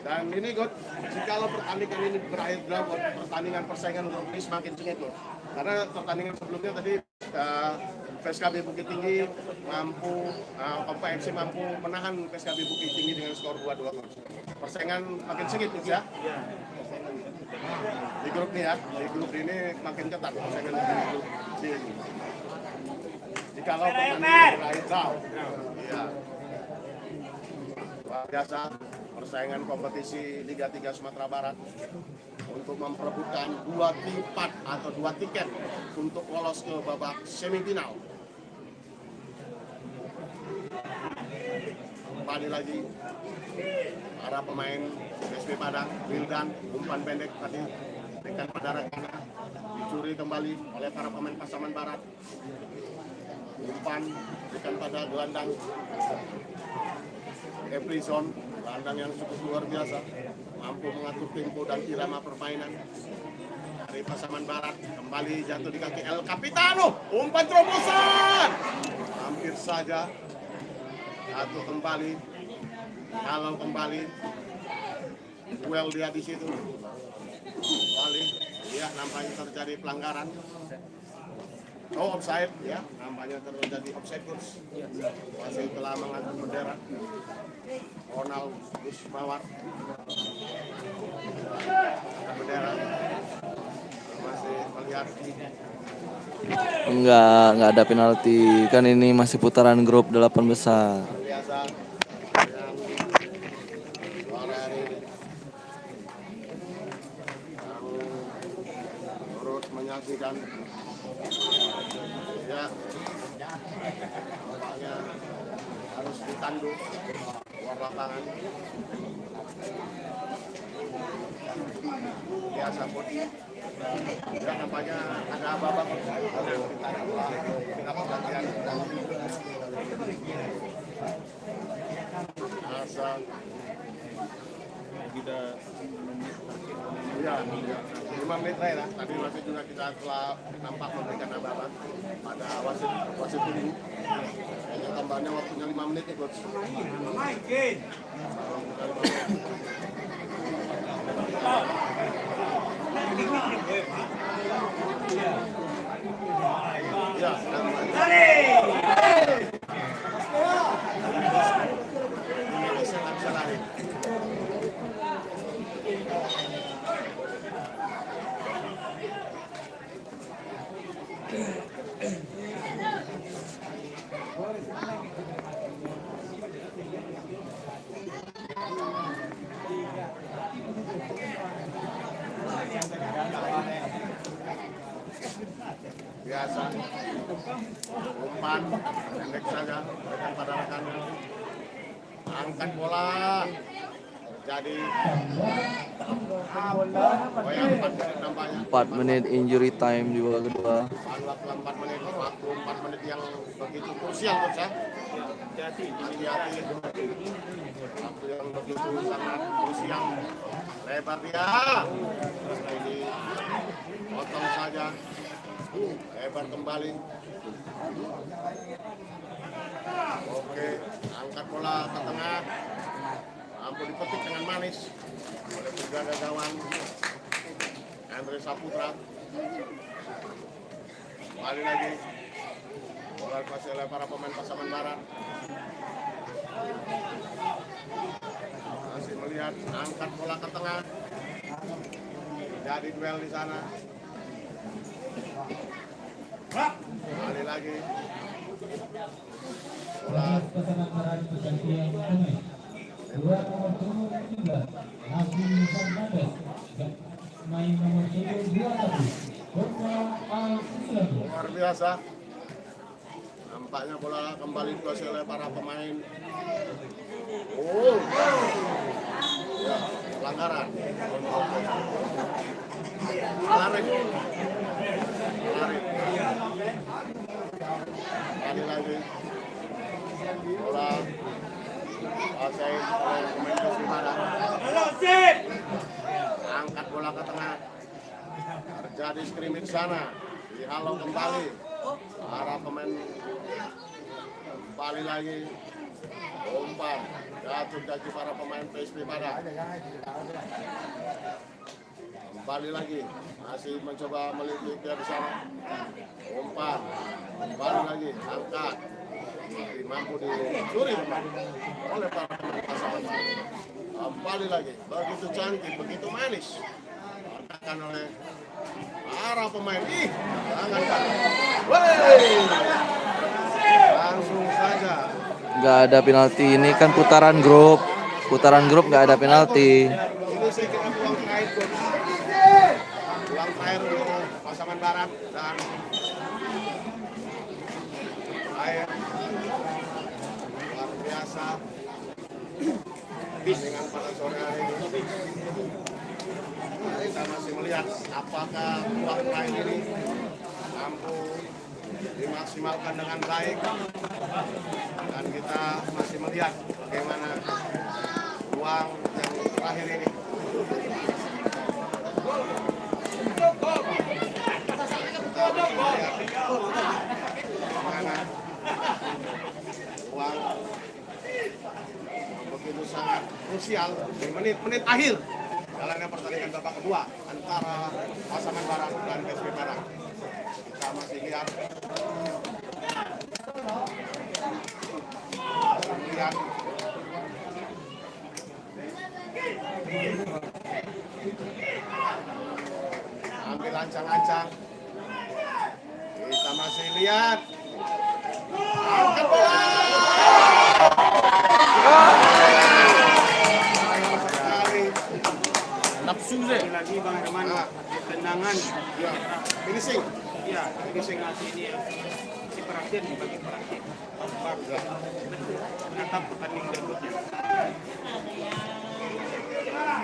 A: Dan ini God, jikalau pertandingan ini berakhir dalam pertandingan persaingan untuk ini semakin sengit God. Karena pertandingan sebelumnya tadi PSKB Bukit Tinggi mampu, Kompa FC mampu menahan PSKB Bukit Tinggi dengan skor 2-2 God. Persaingan makin sengit God ya. Di grup ini ya, di grup ini makin ketat persaingan di grup ini. Jikalau pertandingan berakhir draw, ya. Luar biasa persaingan kompetisi Liga 3 Sumatera Barat untuk memperebutkan 2 tiket atau 2 tiket untuk lolos ke babak semifinal. Kembali lagi para pemain PSB Padang, Wildan, umpan pendek tadi berikan pada rekannya, dicuri kembali oleh para pemain Pasaman Barat. Umpan berikan pada gelandang Efrison, gelandang yang cukup luar biasa, mampu mengatur tempo dan irama permainan dari Pasaman Barat. Kembali jatuh di kaki El Capitano, umpan terobosan, hampir saja jatuh kembali. Kalau kembali, duel dia di situ. Kembali, ya nampaknya terjadi pelanggaran. Oh, offside ya, nampaknya terjadi offside coach. Masih telah mengangkat bendera. Ronald Gusmawar angkat bendera. Masih melihat
B: Enggak ada penalti. Kan ini masih putaran grup 8 besar.
A: biasa dengan suara hari ini yang turut menyaksikan ya nampaknya harus ditandu luar lapangan biasa pun ya nampaknya ada babak kita perhatian asal
C: Kita
A: ya 5 menit lah ya. Tadi wasit juga kita telah nampak memberikan abang pada wasit tunggu. Kayaknya tambahnya waktunya 5 menit nih coach. Ya, Indonesia nggak bisa lari. Biasa umpan pendek saja berikan pada rekannya, angkat bola jadi goyang 4 menit nampaknya
B: 4 menit injury time di babak kedua.
A: 4 menit waktu 4 menit yang begitu krusial coach ya. Hati-hati waktu yang begitu sangat krusial. Lebar dia ini potong saja. Lebar kembali. Oke, angkat bola ke tengah. Mampu dipetik dengan manis oleh penjaga gawang Andre Saputra. Kembali lagi. Bola dikuasai oleh para pemain Pasaman Barat. Masih melihat angkat bola ke tengah. Jadi duel di sana. Kembali lagi. Bola luar biasa. Nampaknya bola kembali dikuasai oleh para pemain. Oh, ya, pelanggaran. Lari. Kembali lagi. Bola kuasai oleh pemain Persibara. Angkat bola ke tengah. Terjadi scrimmage sana. Dihalau kembali. Para pemain kembali lagi. Umpan. Jatuh kaki para pemain PSP Padang. Kembali lagi. Masih mencoba melipir di sana. Umpan. Kembali lagi. Angkat. Mampu dicuri oleh para pemain Pasaman Barat. Kembali lagi. Begitu cantik, begitu manis. Dikatakan oleh para pemain. Ih, jangan kan. Langsung saja.
B: Nggak ada penalti. Ini kan putaran grup. Putaran grup nggak ada penalti.
A: Ini saya kira peluang terakhir coach. Peluang terakhir untuk Pasaman Barat dan air luar biasa dengan pada sore hari ini. Kita masih melihat apakah peluang terakhir ini mampu dimaksimalkan dengan baik, dan kita masih melihat bagaimana peluang yang terakhir ini. Bagaimana peluang begitu sangat krusial di menit-menit akhir jalannya pertandingan babak kedua antara Pasaman Barat dan PSP Padang. Kita Kita masih lihat. Lihat. Ambil ancang-ancang. Kita masih lihat. Angkat bola. Sekali.
C: Nafsu deh. Lagi Bang Herman, tendangan.
A: Ya, finishing.
C: Ya, finishing hati ini si perhatian bagi perhatian. Menatap pertandingan berikutnya.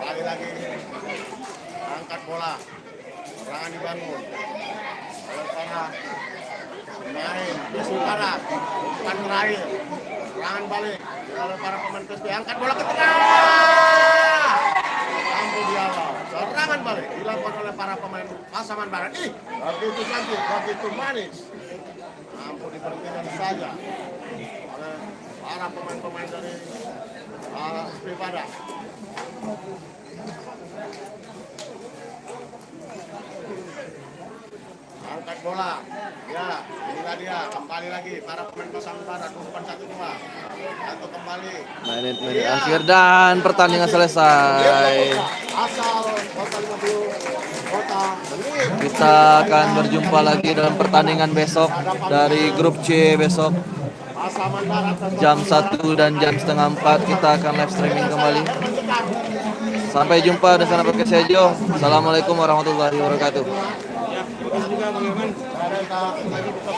A: Lagi. Angkat bola. Serangan dibangun. Oleh para pemain. Sultana. Bukan terakhir. Serangan balik. Oleh para pemain PSB. Angkat bola ke tengah. Ampun dialog. Serangan balik. Dilakukan oleh para pemain Pasaman Barat. Begitu cantik. Begitu manis. Ampun diberhentikan saja. Oleh para pemain-pemain dari Privada. Angkat bola. Ya, inilah dia. Kembali lagi para pemain Pasaman Barat. Umpan 1-2. Atau kembali.
B: Menit akhir dan pertandingan selesai.
A: Asal Kota 50. Kota Bening.
B: Kita akan berjumpa lagi dalam pertandingan besok dari grup C besok
A: Pasaman Barat
B: jam 1 dan jam setengah 4 kita akan live streaming kembali. Sampai jumpa di sana pakai Sejo. Assalamualaikum warahmatullahi wabarakatuh.
C: Ya, terima kasih juga Bang Herman.
A: Kita kembali untuk